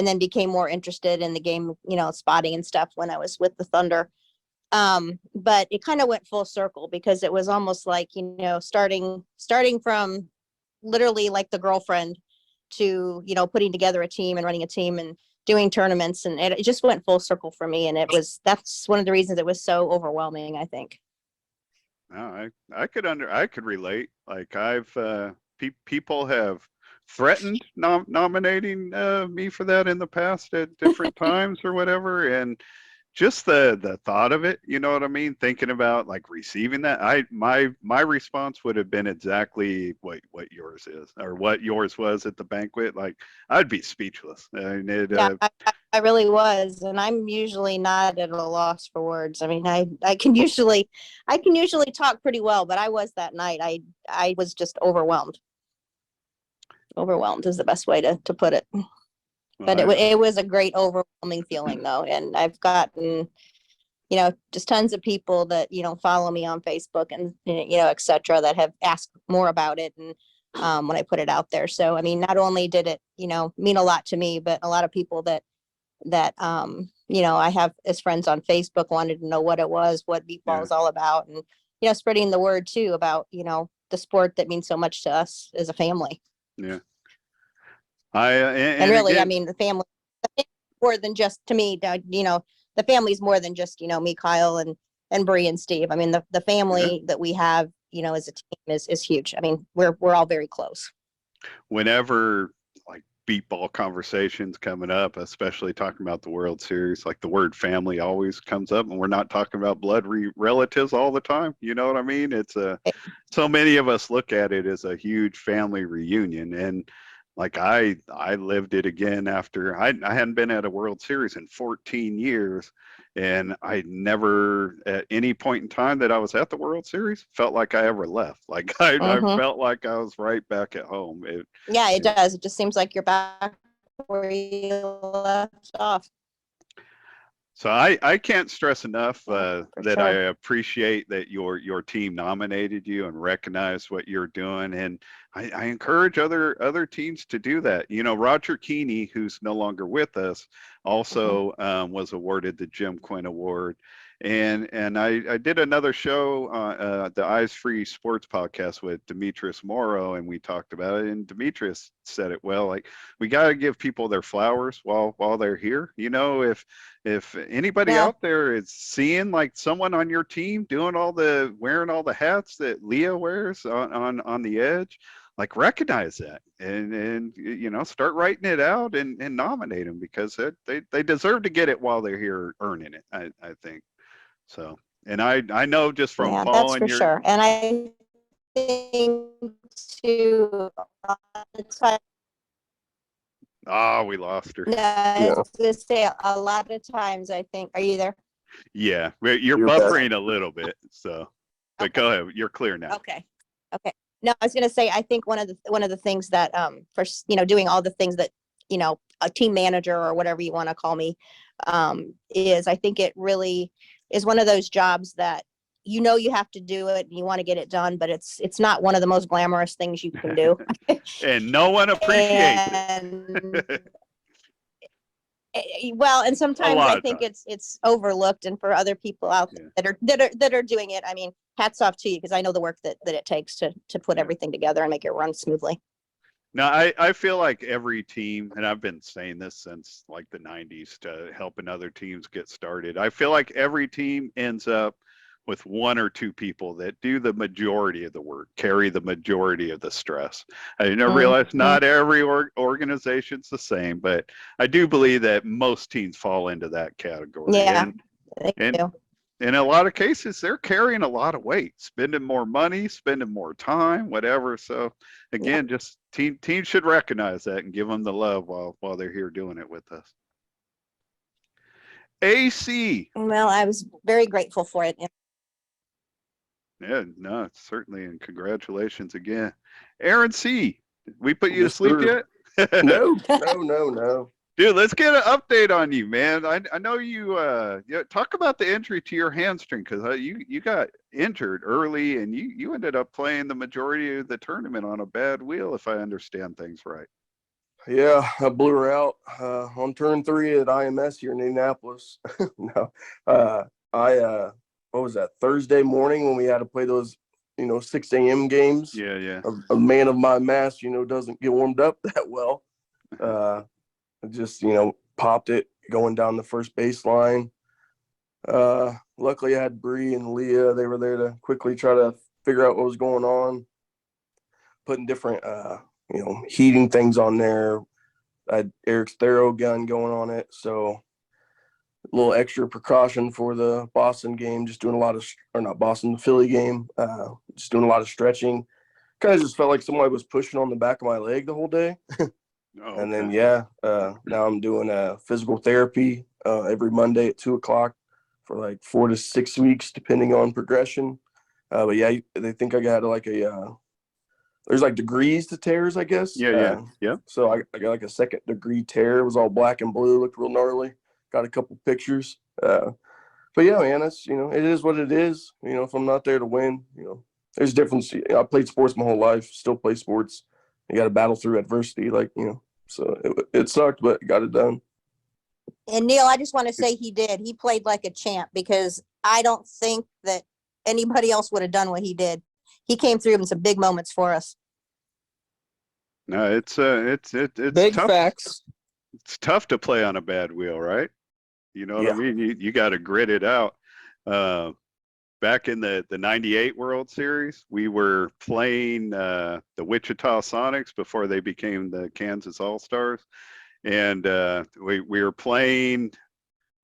then became more interested in the game, spotting and stuff when I was with the Thunder. But it kind of went full circle, because it was almost like, starting from literally like the girlfriend to, putting together a team and running a team and doing tournaments, and it just went full circle for me. And that's one of the reasons it was so overwhelming, I think. No, I could relate. Like people have threatened nominating me for that in the past at different times or whatever, and just the thought of it, you know what I mean? Thinking about like receiving that, my response would have been exactly what yours is, or what yours was at the banquet. Like, I'd be speechless. And I really was, and I'm usually not at a loss for words. I mean, I can usually talk pretty well, but I was that night. I was just overwhelmed. Overwhelmed is the best way to put it. But it was a great overwhelming feeling though, and I've gotten, you know, just tons of people that, you know, follow me on Facebook and, you know, et cetera, that have asked more about it. And when I put it out there. So, I mean, not only did it, you know, mean a lot to me, but a lot of people that, you know, I have as friends on Facebook wanted to know what it was, what Beepball is all about. And, you know, spreading the word too about, you know, the sport that means so much to us as a family. Yeah. And really, again, I mean, the family more than just, to me, you know, the family's more than just, you know, me, Kyle, and Bree and Steve. I mean, the family that we have, you know, as a team is huge. I mean, we're all very close. Whenever like beepball conversations coming up, especially talking about the World Series, like the word family always comes up, and we're not talking about blood relatives all the time. You know what I mean? It's so many of us look at it as a huge family reunion. And like I lived it again after I hadn't been at a World Series in 14 years. And I never, at any point in time that I was at the World Series, felt like I ever left. Like I felt like I was right back at home. It does. It just seems like you're back where you left off. So I can't stress enough that I appreciate that your team nominated you and recognized what you're doing, and I encourage other teams to do that. You know, Roger Keeney, who's no longer with us, also was awarded the Jim Quinn Award. And I did another show, the Eyes Free Sports podcast with Demetrius Morrow, and we talked about it. And Demetrius said it well, like we got to give people their flowers while they're here. You know, if anybody out there is seeing like someone on your team wearing all the hats that Liaa wears on the edge, like recognize that and you know, start writing it out and nominate them, because they deserve to get it while they're here earning it. I think. So, and I know just from following that's for sure. And I think too, we lost her. No, I was gonna say a lot of times I think, are you there? Yeah, you're buffering a little bit. So, but go ahead. You're clear now. Okay. No, I was gonna say, I think one of the things that for, you know, doing all the things that, you know, a team manager or whatever you want to call me, is, I think it really is one of those jobs that, you know, you have to do it and you want to get it done, but it's not one of the most glamorous things you can do. And no one appreciates it. Well, and sometimes I think it's overlooked, and for other people out there that are doing it, I mean, hats off to you, because I know the work that it takes to put everything together and make it run smoothly. Now, I feel like every team, and I've been saying this since like the 90s to helping other teams get started, I feel like every team ends up with one or two people that do the majority of the work, carry the majority of the stress. I realize not every organization's the same, but I do believe that most teams fall into that category. Yeah, and in a lot of cases, they're carrying a lot of weight, spending more money, spending more time, whatever. So again, just teams should recognize that and give them the love while they're here doing it with us. AC. Well, I was very grateful for it. Yeah, no, certainly, and congratulations again. Aaron C., we put you to sleep yet? No. Dude, let's get an update on you, man. I know you talk about the injury to your hamstring, because you got injured early and you ended up playing the majority of the tournament on a bad wheel, if I understand things right. Yeah, I blew her out on turn 3 at IMS here in Indianapolis. What was that, Thursday morning when we had to play those, 6 a.m. games? Yeah. A man of my mass, doesn't get warmed up that well. I just, popped it going down the first baseline. Luckily, I had Bree and Liaa. They were there to quickly try to figure out what was going on, putting different, heating things on there. I had Eric's Thero gun going on it, so a little extra precaution for the Boston game, just doing a lot of, or not Boston, the Philly game, just doing a lot of stretching. Kind of just felt like somebody was pushing on the back of my leg the whole day. Oh, And okay. then now I'm doing physical therapy every Monday at 2:00 for like 4 to 6 weeks, depending on progression. But yeah, they think I got like there's like degrees to tears, I guess. Yeah. So I got like a second degree tear. It was all black and blue, looked real gnarly. Got a couple pictures. But yeah, man, that's, it is what it is. If I'm not there to win, there's difference. I played sports my whole life, still play sports. You got to battle through adversity, so it sucked, but got it done. And Neil, I just want to say he did. He played like a champ because I don't think that anybody else would have done what he did. He came through in some big moments for us. No, it's Big tough. facts. It's tough to play on a bad wheel, right? You know what I Yeah. mean? You got to grit it out. Back in the 98 World Series, we were playing the Wichita Sonics before they became the Kansas All-Stars. And we were playing,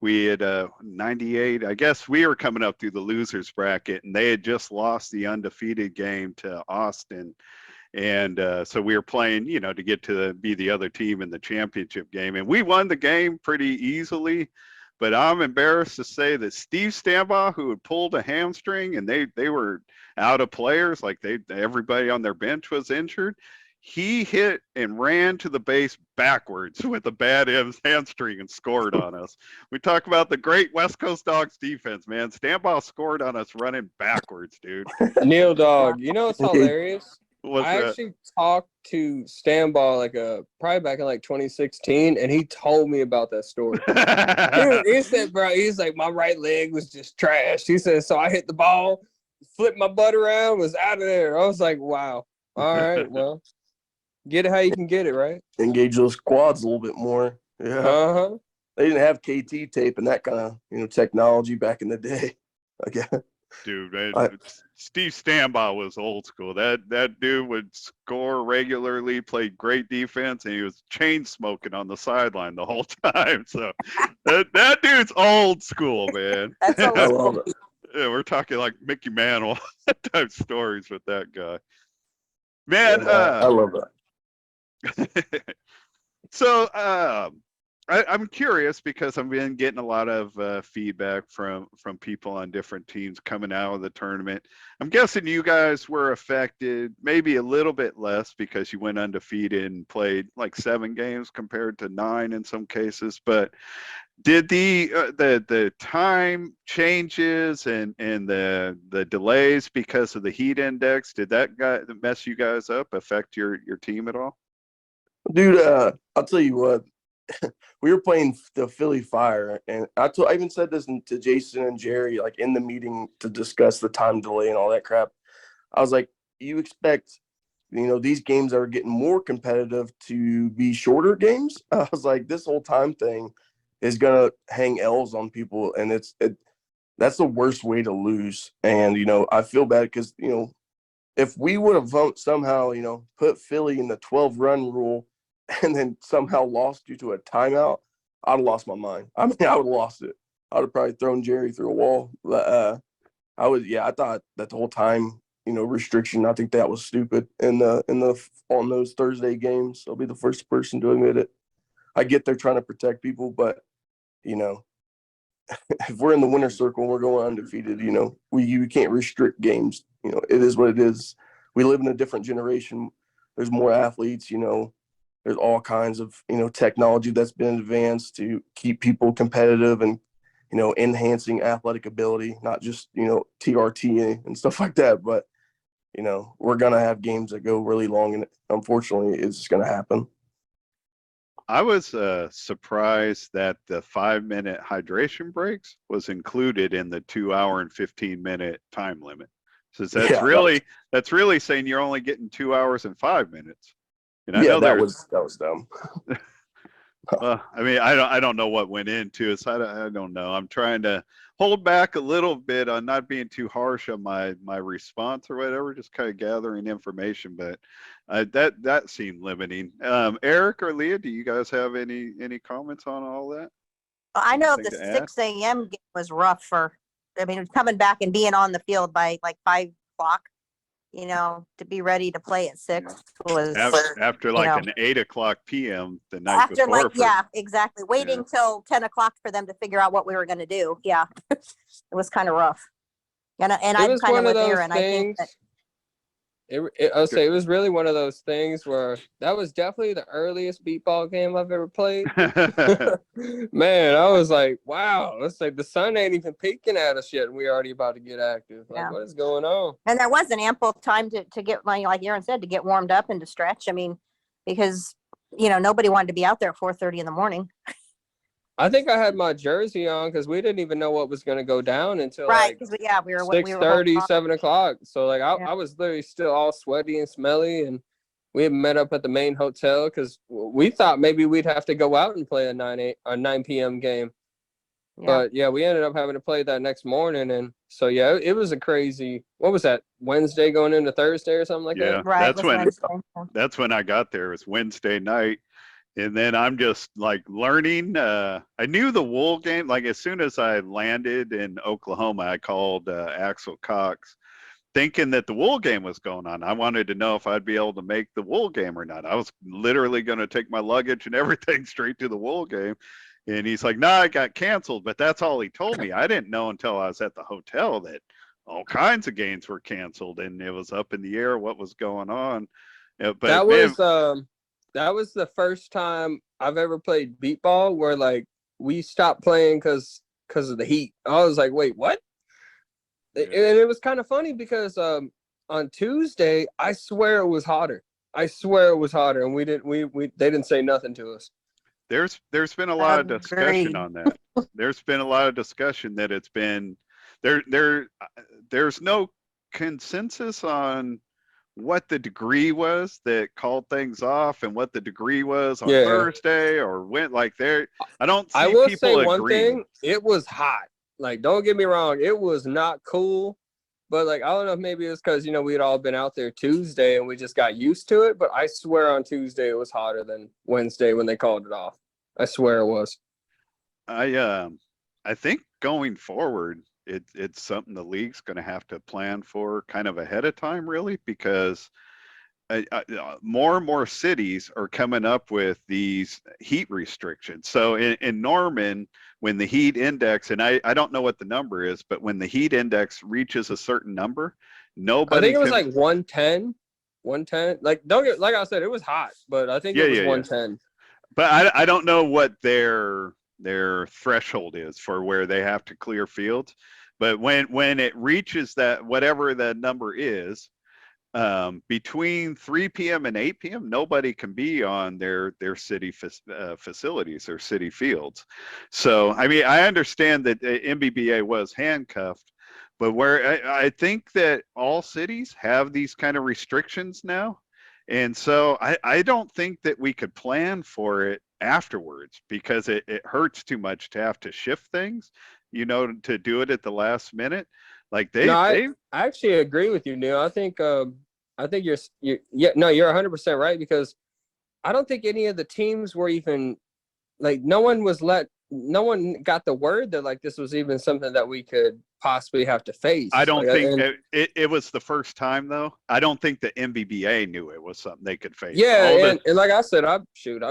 we had 98, I guess we were coming up through the losers bracket, and they had just lost the undefeated game to Austin. And so we were playing, to get to be the other team in the championship game. And we won the game pretty easily. But I'm embarrassed to say that Steve Stambaugh, who had pulled a hamstring and they were out of players, like everybody on their bench was injured, he hit and ran to the base backwards with a bad hamstring and scored on us. We talk about the great West Coast Dogs defense, man. Stambaugh scored on us running backwards, dude. Neil, dog, you know what's hilarious? What's I that? actually talked to Stambaugh probably back in like 2016, and he told me about that story. He said, bro, he's like, my right leg was just trash. He said, so I hit the ball, flipped my butt around, was out of there. I was like, wow. All right, well, get it how you can get it, right? Engage those quads a little bit more. Yeah. Uh-huh. They didn't have KT tape and that kind of, technology back in the day. Dude, man, Steve Stambaugh was old school. That dude would score regularly, played great defense, and he was chain smoking on the sideline the whole time. So that dude's old school, man. That's old I school. love it. Yeah, we're talking like Mickey Mantle type stories with that guy. Man, I love that. so I'm curious because I've been getting a lot of feedback from people on different teams coming out of the tournament. I'm guessing you guys were affected maybe a little bit less because you went undefeated and played like 7 games compared to 9 in some cases. But did the time changes and the delays because of the heat index, did that mess you guys up, affect your team at all? Dude, I'll tell you what. We were playing the Philly Fire, and I even said this to Jason and Jerry, like in the meeting to discuss the time delay and all that crap. I was like, you expect, these games that are getting more competitive to be shorter games? I was like, this whole time thing is gonna hang L's on people, and that's the worst way to lose. And I feel bad because if we would have somehow put Philly in the 12-run rule and then somehow lost due to a timeout, I'd have lost my mind. I mean, I would have lost it. I would have probably thrown Jerry through a wall. But I thought that the whole time, restriction, I think that was stupid on those Thursday games. I'll be the first person to admit it. I get they're trying to protect people, but if we're in the winner's circle and we're going undefeated, you can't restrict games. It is what it is. We live in a different generation. There's more athletes, there's all kinds of, technology that's been advanced to keep people competitive and, enhancing athletic ability, not just, TRT and stuff like that. But, we're going to have games that go really long, and unfortunately it's just going to happen. I was surprised that the 5-minute hydration breaks was included in the 2 hour and 15-minute time limit. So that's really saying you're only getting 2 hours and 5 minutes. And I know that was dumb. I mean, I don't know what went into it. So I don't know. I'm trying to hold back a little bit on not being too harsh on my response or whatever, just kind of gathering information. But that seemed limiting. Erik or Liaa, do you guys have any comments on all that? I know Anything the to add? 6 a.m. game was rough coming back and being on the field by like 5 o'clock. to be ready to play at 6 was, After you like know, an 8 o'clock p.m. the night after before. like, yeah, exactly. Waiting till 10 o'clock for them to figure out what we were going to do. Yeah. It was kind of rough. And I'm kind of with Aaron. I think that I'll say it was really one of those things where that was definitely the earliest Beepball game I've ever played. Man, I was like, wow, it's like the sun ain't even peeking at us yet, and we're already about to get active. Like, what is going on? And there wasn't ample time to get, like Aaron said, to get warmed up and to stretch. I mean, because, nobody wanted to be out there at 4:30 in the morning. I think I had my jersey on because we didn't even know what was going to go down until right, like we were 6:30, 7 o'clock. So like I was literally still all sweaty and smelly, and we had met up at the main hotel because we thought maybe we'd have to go out and play a 9 p.m. game. Yeah. But yeah, we ended up having to play that next morning, and so yeah, it was a crazy. What was that? Wednesday going into Thursday or something like that? Yeah, right. That's when I got there. It was Wednesday night. And then I'm just like learning. I knew the Wool game. Like as soon as I landed in Oklahoma, I called Axel Cox thinking that the Wool game was going on. I wanted to know if I'd be able to make the Wool game or not. I was literally going to take my luggage and everything straight to the Wool game. And he's like, no, I got canceled. But that's all he told me. I didn't know until I was at the hotel that all kinds of games were canceled. And it was up in the air what was going on. But that was the first time I've ever played Beepball where like we stopped playing because of the heat. I was like, wait, what? Yeah. And it was kind of funny because on Tuesday, I swear it was hotter. And they didn't say nothing to us. There's been a lot of discussion on that. There's been a lot of discussion that it's been there's no consensus on what the degree was that called things off and what the degree was on Thursday or when, like there. I don't see people agreeing. I will say one thing, it was hot. Like, don't get me wrong, it was not cool, but like, I don't know if maybe it's because, we'd all been out there Tuesday and we just got used to it, but I swear on Tuesday it was hotter than Wednesday when they called it off. I swear it was. I think going forward, it's something the league's going to have to plan for kind of ahead of time, really, because more and more cities are coming up with these heat restrictions. So in Norman, when the heat index, and I don't know what the number is, but when the heat index reaches a certain number, nobody. I think it was like 110. Like like I said, it was hot, but I think it was 110. But I don't know what their threshold is for where they have to clear fields. But when it reaches that, whatever the number is, between 3 p.m. and 8 p.m., nobody can be on their city facilities or city fields. So, I mean, I understand that MBBA was handcuffed, but where I think that all cities have these kind of restrictions now. And so I don't think that we could plan for it afterwards because it hurts too much to have to shift things, to do it at the last minute. Like I actually agree with you, Neil. I think you're 100% right, because I don't think any of the teams were even like, no one got the word that like this was even something that we could possibly have to face. I don't think it was the first time though. I don't think the MBBA knew it was something they could face. Yeah, and like I said, I've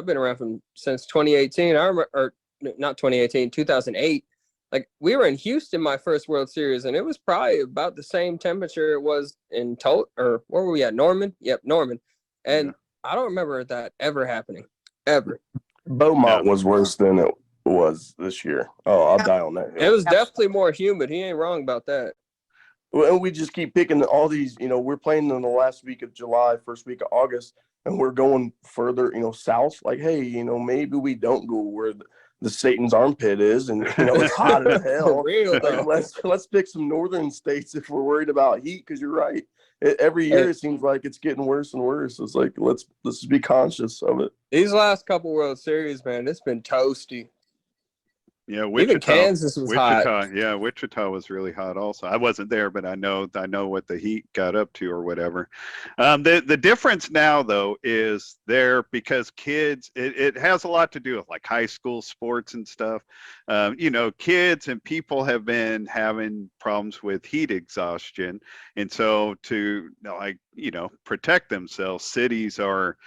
been around since 2018. I remember, or not 2018, 2008. Like we were in Houston my first World Series, and it was probably about the same temperature it was in or where were we at? Norman? Yep, Norman. And I don't remember that ever happening, ever. Beaumont was worse than it was this year. Oh, I'll die on that. It was definitely more humid. He ain't wrong about that. Well, we just keep picking all these, we're playing in the last week of July, first week of August, and we're going further, south. Like, hey, maybe we don't go where the Satan's armpit is, and it's hot as hell. For real, like, let's pick some northern states if we're worried about heat, because you're right. Every year it seems like it's getting worse and worse. It's like let's just be conscious of it. These last couple World Series, man, it's been toasty. Yeah, Even Kansas was hot. Yeah, Wichita was really hot also. I wasn't there, but I know what the heat got up to or whatever. The difference now though is there because kids it has a lot to do with like high school sports and stuff. Kids and people have been having problems with heat exhaustion, and so to protect themselves, cities are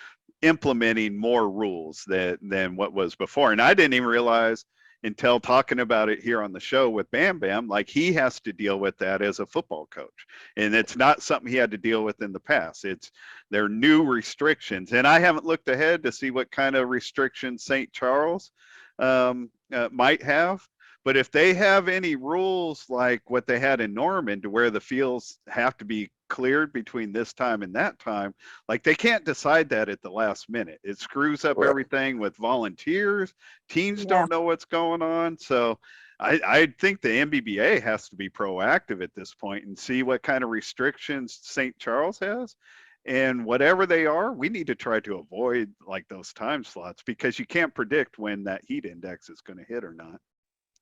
implementing more rules than what was before. And I didn't even realize until talking about it here on the show with Bam Bam, like he has to deal with that as a football coach. And it's not something he had to deal with in the past. It's their new restrictions. And I haven't looked ahead to see what kind of restrictions St. Charles might have. But if they have any rules like what they had in Norman to where the fields have to be cleared between this time and that time, like they can't decide that at the last minute. It screws up everything with volunteers. Teams don't know what's going on. So I think the MBBA has to be proactive at this point and see what kind of restrictions St. Charles has. And whatever they are, we need to try to avoid like those time slots because you can't predict when that heat index is going to hit or not.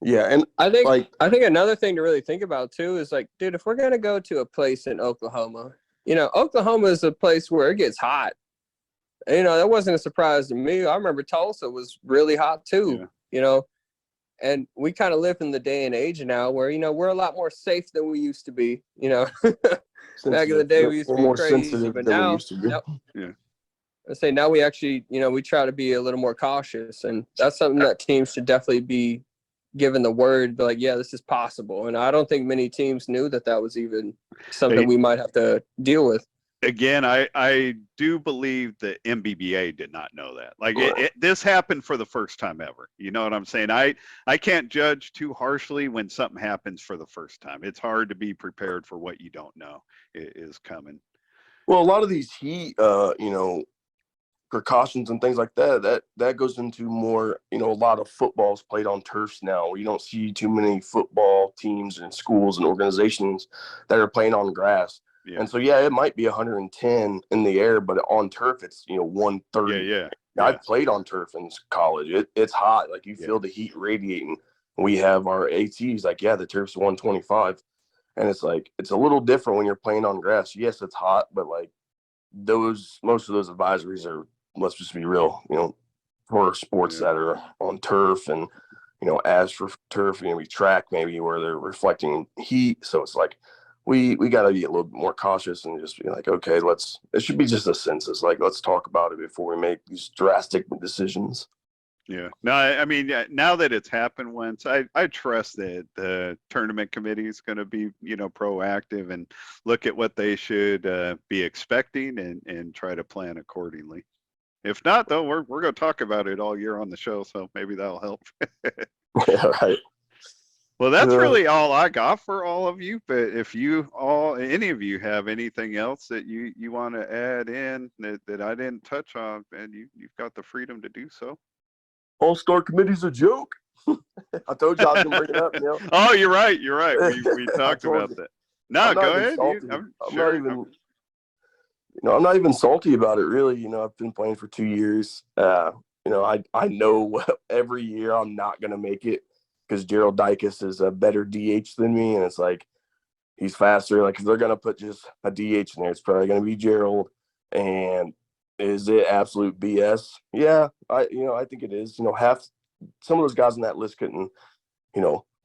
Yeah, and I think another thing to really think about too is like, dude, if we're gonna go to a place in Oklahoma, Oklahoma is a place where it gets hot. That wasn't a surprise to me. I remember Tulsa was really hot too. And we kind of live in the day and age now where we're a lot more safe than we used to be. Back in the day we used to be more crazy, sensitive but than we now, used to be. I say now we actually, we try to be a little more cautious, and that's something that teams should definitely be given the word, like, yeah, this is possible. And I don't think many teams knew that was even something we might have to deal with. Again, I do believe the MBBA did not know that. Like this happened for the first time ever. You know what I'm saying? I can't judge too harshly when something happens for the first time. It's hard to be prepared for what you don't know is coming. Well, a lot of these heat, precautions and things like that goes into more, a lot of footballs played on turfs now. You don't see too many football teams and schools and organizations that are playing on grass. Yeah. And so, it might be 110 in the air, but on turf, it's, 130. Yeah. I played on turf in college. It's hot. Like you feel the heat radiating. We have our ATs like, the turf's 125. And it's like, it's a little different when you're playing on grass. Yes, it's hot, but like most of those advisories are, let's just be real, for sports that are on turf and, as for turf, we track maybe where they're reflecting heat. So it's like, we got to be a little bit more cautious and just be like, okay, it should be just a census. Like, let's talk about it before we make these drastic decisions. Yeah. No, I mean, now that it's happened once, I trust that the tournament committee is going to be, proactive and look at what they should be expecting and try to plan accordingly. If not, though, we're going to talk about it all year on the show, so maybe that'll help. Yeah, right. Well, that's really all I got for all of you. But if any of you have anything else that you want to add in that I didn't touch on, and you've got the freedom to do so. All-Star Committee's a joke. I told you I was going to bring it up. Oh, you're right. We talked about that. No, go ahead. I'm not even salty about it, really. I've been playing for 2 years. I know every year I'm not going to make it because Gerald Dykes is a better DH than me. And it's like, he's faster. Like, if they're going to put just a DH in there, it's probably going to be Gerald. And is it absolute BS? Yeah, I think it is. Half some of those guys on that list couldn't,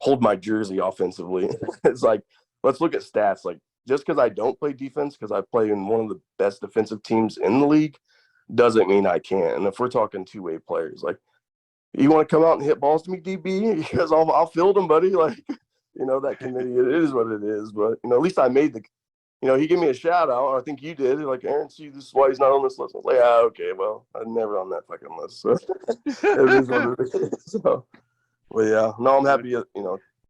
hold my jersey offensively. It's like, let's look at stats. Like, just because I don't play defense, because I play in one of the best defensive teams in the league, doesn't mean I can't. And if we're talking two-way players, like, you want to come out and hit balls to me, DB? Because I'll field them, buddy. Like, that committee, it is what it is. But, at least I made he gave me a shout out. I think you did. Like, Aaron, see, this is why he's not on this list. I was like, okay, well, I'm never on that fucking list. So it is what it is. So, well, yeah. No, I'm happy,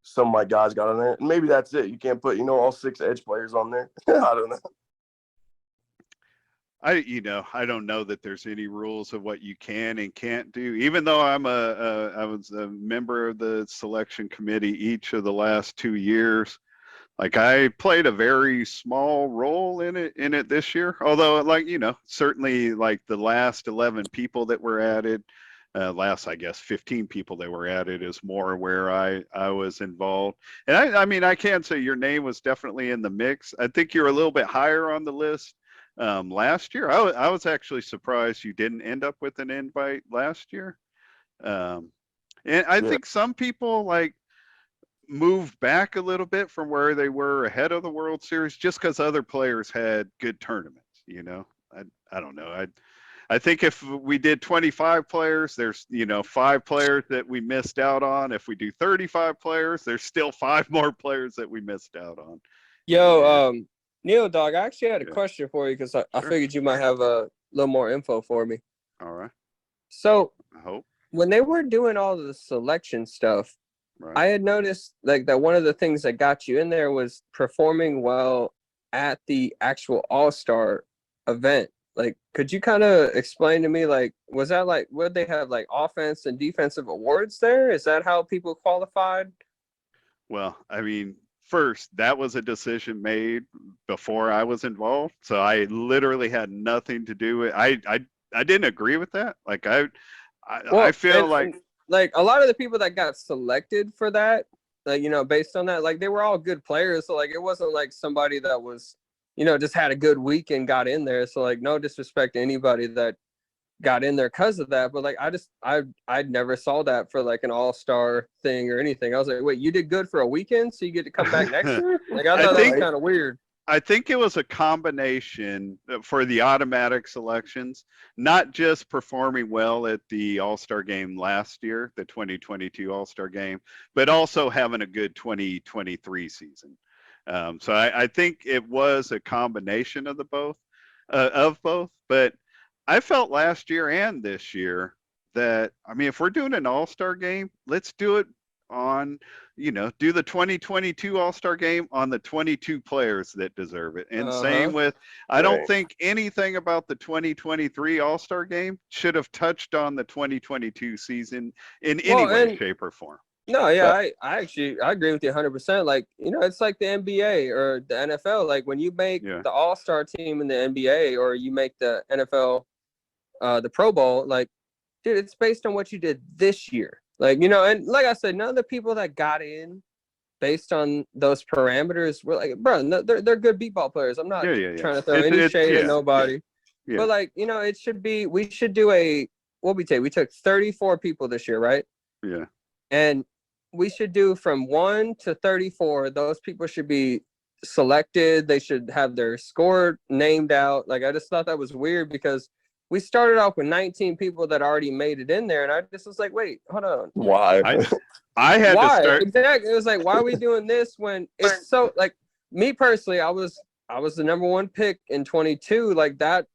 some of my guys got on there. And maybe that's it. You can't put, all 6 edge players on there. I don't know. I don't know that there's any rules of what you can and can't do. Even though I was a member of the selection committee each of the last 2 years. Like, I played a very small role in it this year. Although, like, certainly like the last 11 people that were added, last, I guess, 15 people that were added is more where I was involved. And I mean, I can say your name was definitely in the mix. I think you're a little bit higher on the list last year. I was actually surprised you didn't end up with an invite last year. And I think some people like moved back a little bit from where they were ahead of the World Series just because other players had good tournaments. You know, I don't know. I think if we did 25 players, there's 5 players that we missed out on. If we do 35 players, there's still 5 more players that we missed out on. Yo, Neil, dog, I actually had a Yeah. question for you because I Sure. figured you might have a little more info for me. All right. So I hope. when they were doing all the selection stuff, Right. I had noticed like that one of the things that got you in there was performing well at the actual All-Star event. Like, could you kind of explain to me, like, was that like, would they have like offense and defensive awards there? Is that how people qualified? Well, I mean, first, that was a decision made before I was involved. So I literally had nothing to do with I didn't agree with that. Like I feel like like a lot of the people that got selected for that, like, based on that, like they were all good players. So like it wasn't like somebody that was, just had a good week and got in there. So like no disrespect to anybody that got in there because of that. But like I never saw that for like an all-star thing or anything. I was like, wait, you did good for a weekend, so you get to come back next year? Like I thought that was kind of weird. I think it was a combination for the automatic selections, not just performing well at the All-Star game last year, the 2022 All-Star game, but also having a good 2023 season. So I think it was a combination of both. But I felt last year and this year that, I mean, if we're doing an All-Star game, let's do it on, do the 2022 All-Star game on the 22 players that deserve it. And same with, I don't think anything about the 2023 All-Star game should have touched on the 2022 season in any way, shape, or form. No, yeah, I agree with you 100%. Like, it's like the NBA or the NFL. Like when you make the All-Star team in the NBA or you make the NFL, the Pro Bowl, like, dude, it's based on what you did this year. Like, and like I said, none of the people that got in based on those parameters were like, bro, no, they're good beepball players. I'm not trying to throw any shade at nobody. Yeah. But like, it should be, we should do we took 34 people this year, right? Yeah. And we should do from 1 to 34. Those people should be selected. They should have their score named out. Like, I just thought that was weird because we started off with 19 people that already made it in there, and I just was like, wait, hold on. Why? I had to start. Exactly. It was like, why are we doing this when it's so, like, me personally, I was the number 1 pick in 22. Like, that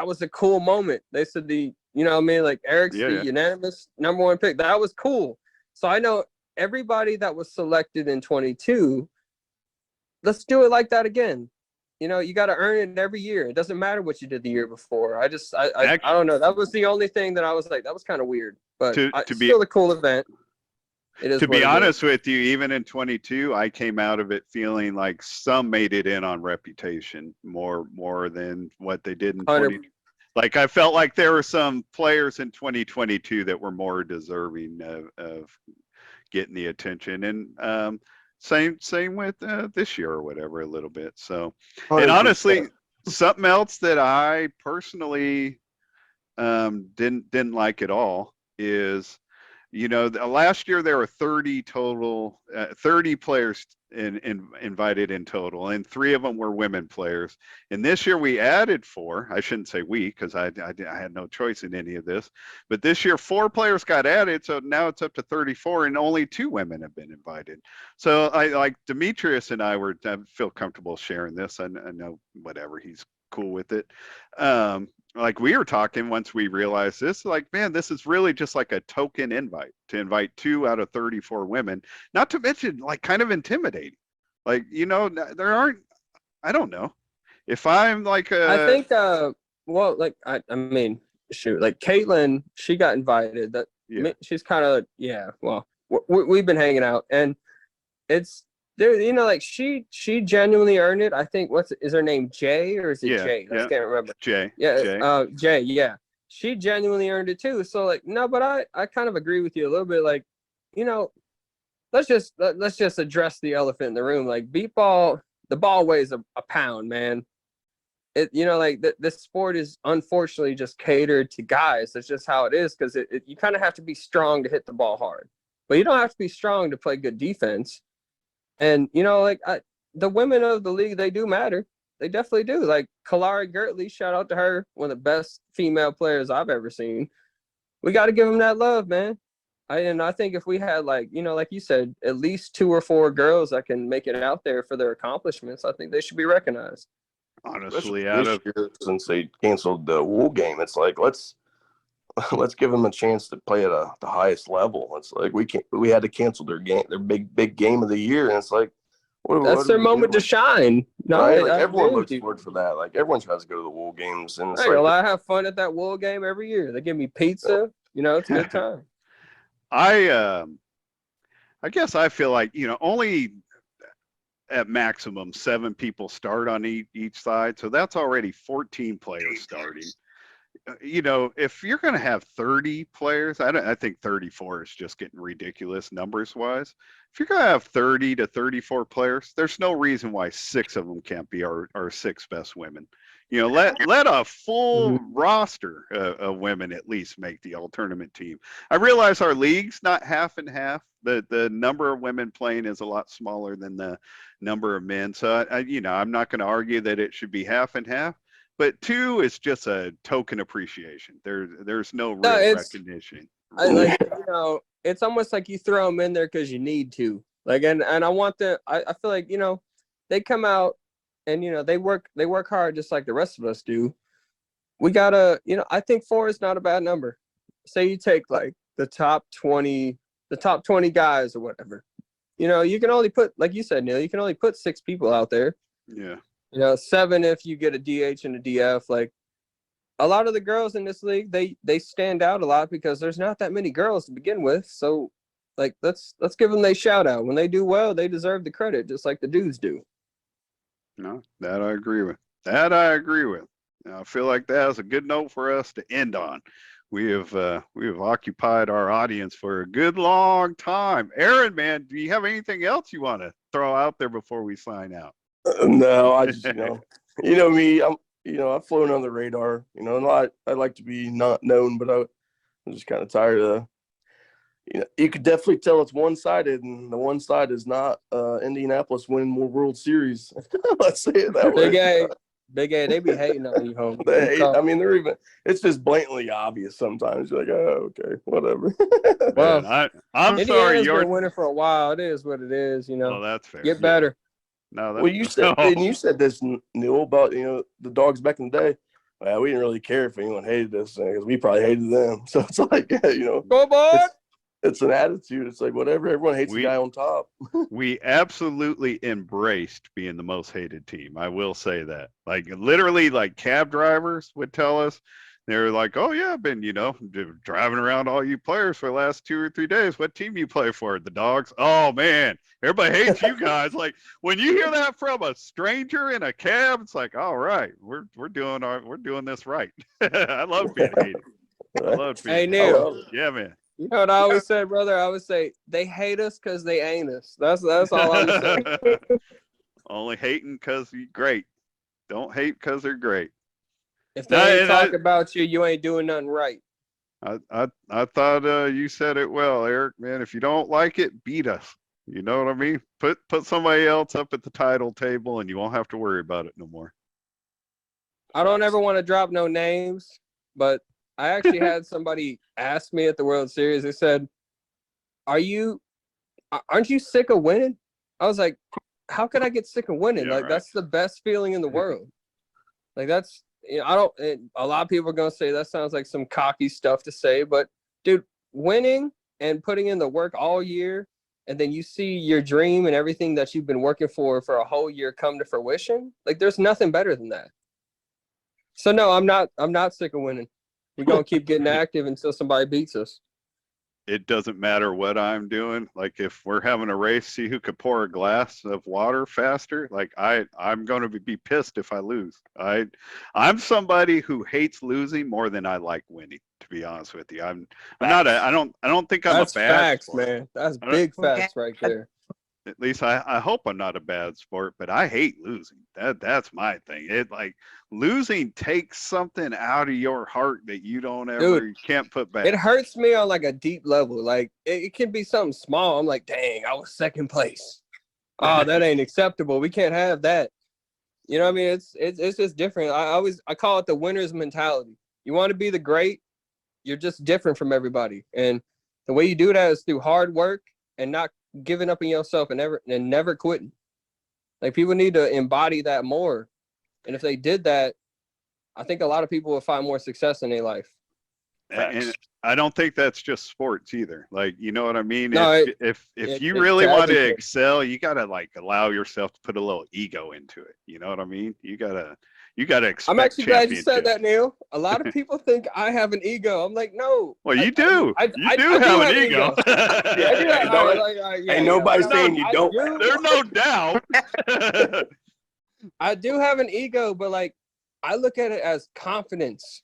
was a cool moment. They said like Eric's the unanimous number 1 pick. That was cool. So I know everybody that was selected in 22, let's do it like that again. You got to earn it every year. It doesn't matter what you did the year before. I don't know. That was the only thing that I was like, that was kind of weird, but still a cool event. It is. To be honest with you, even in 22, I came out of it feeling like some made it in on reputation more than what they did in 20. Like I felt like there were some players in 2022 that were more deserving of getting the attention, and same with this year or whatever a little bit. So, 100%. And honestly, something else that I personally didn't like at all is, last year there were 30 total, 30 players invited in total, and 3 of them were women players. And this year we added 4. I shouldn't say we, because I had no choice in any of this. But this year 4 players got added, so now it's up to 34, and only 2 women have been invited. So I like Demetrius and I feel comfortable sharing this. I know whatever, he's cool with it. Like we were talking once we realized this, like, man, this is really just like a token invite to invite 2 out of 34 women, not to mention like kind of intimidating. Like, there aren't, I don't know if I'm like, I think, well, like, I mean, shoot, like Caitlin, she got invited. She's kind of, well, we've been hanging out, and it's, there, like she genuinely earned it. I think is her name, Jay, or is it Jay? I can't remember. Jay. Yeah, Jay. Yeah, she genuinely earned it too. So like, no, but I kind of agree with you a little bit. Like, you know, let's just address the elephant in the room. Like Beepball, the ball weighs a pound, man. It, you know, like this sport is unfortunately just catered to guys. That's just how it is, because you kind of have to be strong to hit the ball hard, but you don't have to be strong to play good defense. And you know, like the women of the league, they do matter. They definitely do. Like Kalari Gertley, shout out to her, one of the best female players I've ever seen. We got to give them that love, man. I think if we had, like, you know, like you said, at least 2 or 4 girls that can make it out there for their accomplishments, I think they should be recognized. Honestly, this year, since they canceled the Wool game, it's like let's give them a chance to play at the highest level. It's like we had to cancel their big game of the year, and it's like that's their moment to shine. No, right? Like everyone looks forward for that. Like everyone tries to go to the Wool games, and it's I have fun at that Wool game every year. They give me pizza. You know, it's a good time. I guess I feel like, you know, only at maximum 7 people start on each side, so that's already 14 players starting. You know, if you're going to have 30 players, I think 34 is just getting ridiculous numbers wise. If you're going to have 30 to 34 players, there's no reason why 6 of them can't be our 6 best women. You know, let a full roster of women at least make the all tournament team. I realize our league's not half and half. The number of women playing is a lot smaller than the number of men. So you know, I'm not going to argue that it should be half and half. But 2 is just a token appreciation. There's no real recognition. You know, it's almost like you throw them in there because you need to. Like, and I want I feel like, you know, they come out and, you know, they work hard just like the rest of us do. We gotta, you know, I think 4 is not a bad number. Say you take like the top 20 guys or whatever. You know, you can only put, like you said, Neil, you can only put 6 people out there. Yeah. You know, 7 if you get a DH and a DF. Like a lot of the girls in this league, they stand out a lot because there's not that many girls to begin with. So, like, let's give them a shout out. When they do well, they deserve the credit, just like the dudes do. No, that I agree with. I feel like that is a good note for us to end on. We have occupied our audience for a good long time. Aaron, man, do you have anything else you want to throw out there before we sign out? No, I just, you know me, I've flown on the radar, you know, and I like to be not known, but I'm just kind of tired of, you know, you could definitely tell it's one-sided, and the one side is not Indianapolis winning more World Series. Let's say it that way. Big A, they be hating on you, home. I mean, it's just blatantly obvious sometimes. You're like, oh, okay, whatever. Well, I'm sorry, you're been winning for a while. It is what it is, you know. Well, that's fair. Get better. No, well, you said this, Neil, about, you know, the dogs back in the day. Well, we didn't really care if anyone hated us because we probably hated them. So it's like, you know, go boy. It's an attitude. It's like whatever. Everyone hates the guy on top. We absolutely embraced being the most hated team. I will say that. Like literally, like cab drivers would tell us. They're like, oh, yeah, I've been, you know, driving around all you players for the last 2 or 3 days. What team you play for? The Dogs? Oh, man, everybody hates you guys. Like, when you hear that from a stranger in a cab, it's like, all right, we're doing this right. I love being hated. I love being hated. Hey, Neil. Yeah, man. You know what I always said, brother? I always say, they hate us because they ain't us. That's all I'm saying. Only hating because you're great. Don't hate because they're great. If they ain't talk about you, you ain't doing nothing right. I thought you said it well, Eric. Man, if you don't like it, beat us. You know what I mean? Put somebody else up at the title table, and you won't have to worry about it no more. I don't ever want to drop no names, but I actually had somebody ask me at the World Series. They said, aren't you sick of winning? I was like, how could I get sick of winning? Yeah, like, right. That's the best feeling in the world. Like, that's, you know, a lot of people are going to say that sounds like some cocky stuff to say, but dude, winning and putting in the work all year, and then you see your dream and everything that you've been working for a whole year come to fruition. Like, there's nothing better than that. So no, I'm not sick of winning. We're going to keep getting active until somebody beats us. it doesn't matter what I'm doing. Like if we're having a race, see who could pour a glass of water faster. Like I'm going to be pissed if I lose. I'm somebody who hates losing more than I like winning. To be honest with you, I'm not. I don't think I'm That's a bad facts, sport. man. That's big facts right there. At least I hope I'm not a bad sport, but I hate losing. That's my thing. It like losing takes something out of your heart that you don't ever Dude, you can't put back. It hurts me on like a deep level. Like it can be something small. I'm like, dang, I was second place. Oh, that ain't acceptable. We can't have that. You know what I mean? It's just different. I call it the winner's mentality. You want to be the great, you're just different from everybody. And the way you do that is through hard work and not giving up on yourself and never quitting. Like people need to embody that more. And if they did that, I think a lot of people would find more success in their life. And I don't think that's just sports either. Like, you know what I mean? No, if you really want to excel, you gotta like allow yourself to put a little ego into it. You know what I mean? You gotta expect. I'm actually glad you said that, Neil. A lot of people think I have an ego. I'm like, no. Well, you do. You do have an ego. Ain't nobody saying you don't. There's no doubt. I do have an ego, but like I look at it as confidence.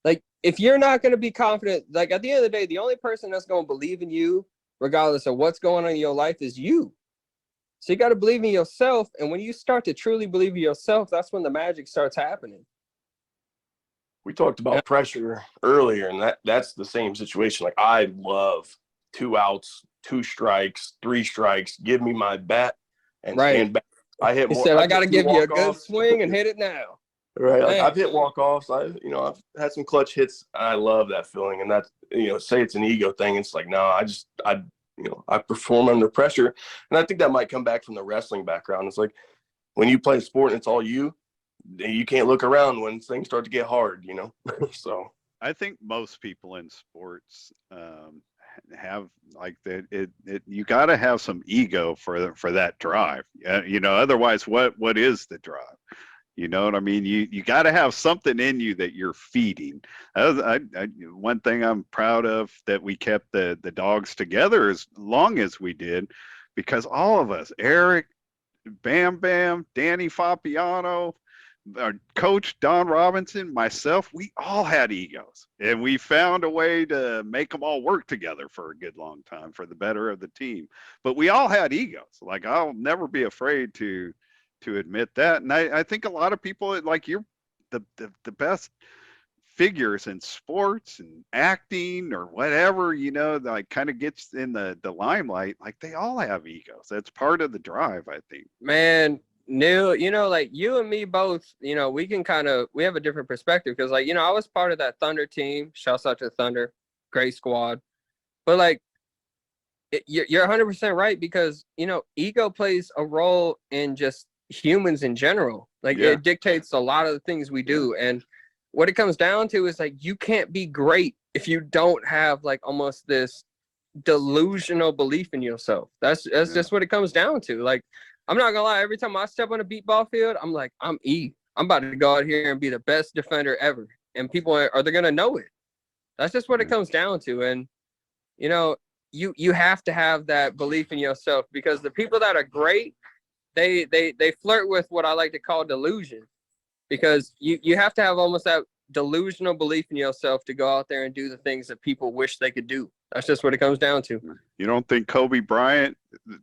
Like if you're not going to be confident, like at the end of the day, the only person that's going to believe in you, regardless of what's going on in your life, is you. So you got to believe in yourself. And when you start to truly believe in yourself, that's when the magic starts happening. We talked about pressure earlier, and that's the same situation. Like I love 2 outs, 2 strikes, 3 strikes. Give me my bat and stand back. I hit. He said, "I got to give you a good swing and hit it now." Right. Like, I've hit walk-offs. I've had some clutch hits. I love that feeling. And that's, say it's an ego thing. It's like, no, I perform under pressure. And I think that might come back from the wrestling background. It's like when you play a sport and it's all you can't look around when things start to get hard, So I think most people in sports have like that. You got to have some ego for that drive. Otherwise, what is the drive? You know what I mean? You got to have something in you that you're feeding. One thing I'm proud of that we kept the dogs together as long as we did, because all of us, Erik, Bam Bam, Danny Fapiano, our coach Don Robinson, myself, we all had egos, and we found a way to make them all work together for a good long time for the better of the team. But we all had egos. Like I'll never be afraid to admit that. And I think a lot of people, like you're the best figures in sports and acting or whatever, like kind of gets in the limelight. Like they all have egos. That's part of the drive, I think. Man, Neil, like you and me both, we have a different perspective because like, I was part of that Thunder team. Shouts out to Thunder. Great squad. But like, you're 100% right because, ego plays a role in just humans in general. Like it dictates a lot of the things we do. And what it comes down to is like you can't be great if you don't have like almost this delusional belief in yourself. That's just what it comes down to. Like I'm not gonna lie, every time I step on a beepball field, I'm like, I'm about to go out here and be the best defender ever. And people are they gonna know it. That's just what it comes down to. And you have to have that belief in yourself because the people that are great, they flirt with what I like to call delusion, because you have to have almost that delusional belief in yourself to go out there and do the things that people wish they could do. That's just what it comes down to. You don't think Kobe Bryant,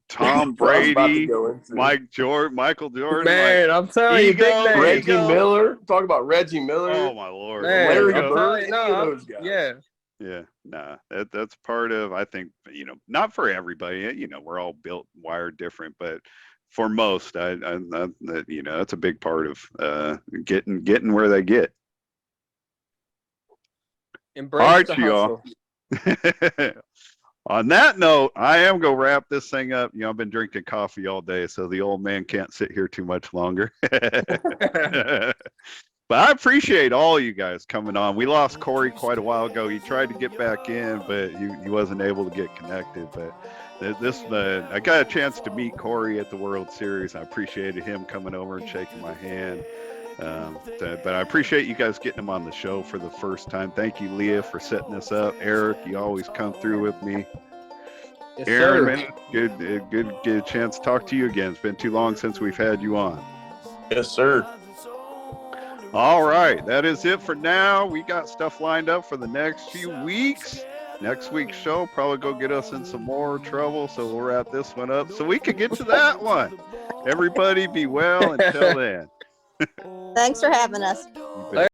Tom Brady, Michael Jordan, man, I'm telling you, big name. Reggie Miller. Talk about Reggie Miller. Oh my Lord, man, Larry Bird. Those guys. Yeah, nah, that's part of, I think, not for everybody. We're all wired different, but for most, that's a big part of getting where they get. Embrace the hustle. On that note, I am gonna wrap this thing up. I've been drinking coffee all day, so the old man can't sit here too much longer. But I appreciate all you guys coming on. We lost Cory quite a while ago. He tried to get back in, but he wasn't able to get connected. But I got a chance to meet Cory at the World Series. I appreciated him coming over and shaking my hand. But I appreciate you guys getting them on the show for the first time. Thank you, Leah, for setting this up. Eric, you always come through with me. Yes, Aaron, sir. man, good get a chance to talk to you again. It's been too long since we've had you on. Yes, sir. All right, that is it for now. We got stuff lined up for the next few weeks. Next week's show probably go get us in some more trouble, so we'll wrap this one up so we can get to that one. Everybody be well until then. Thanks for having us. You bet.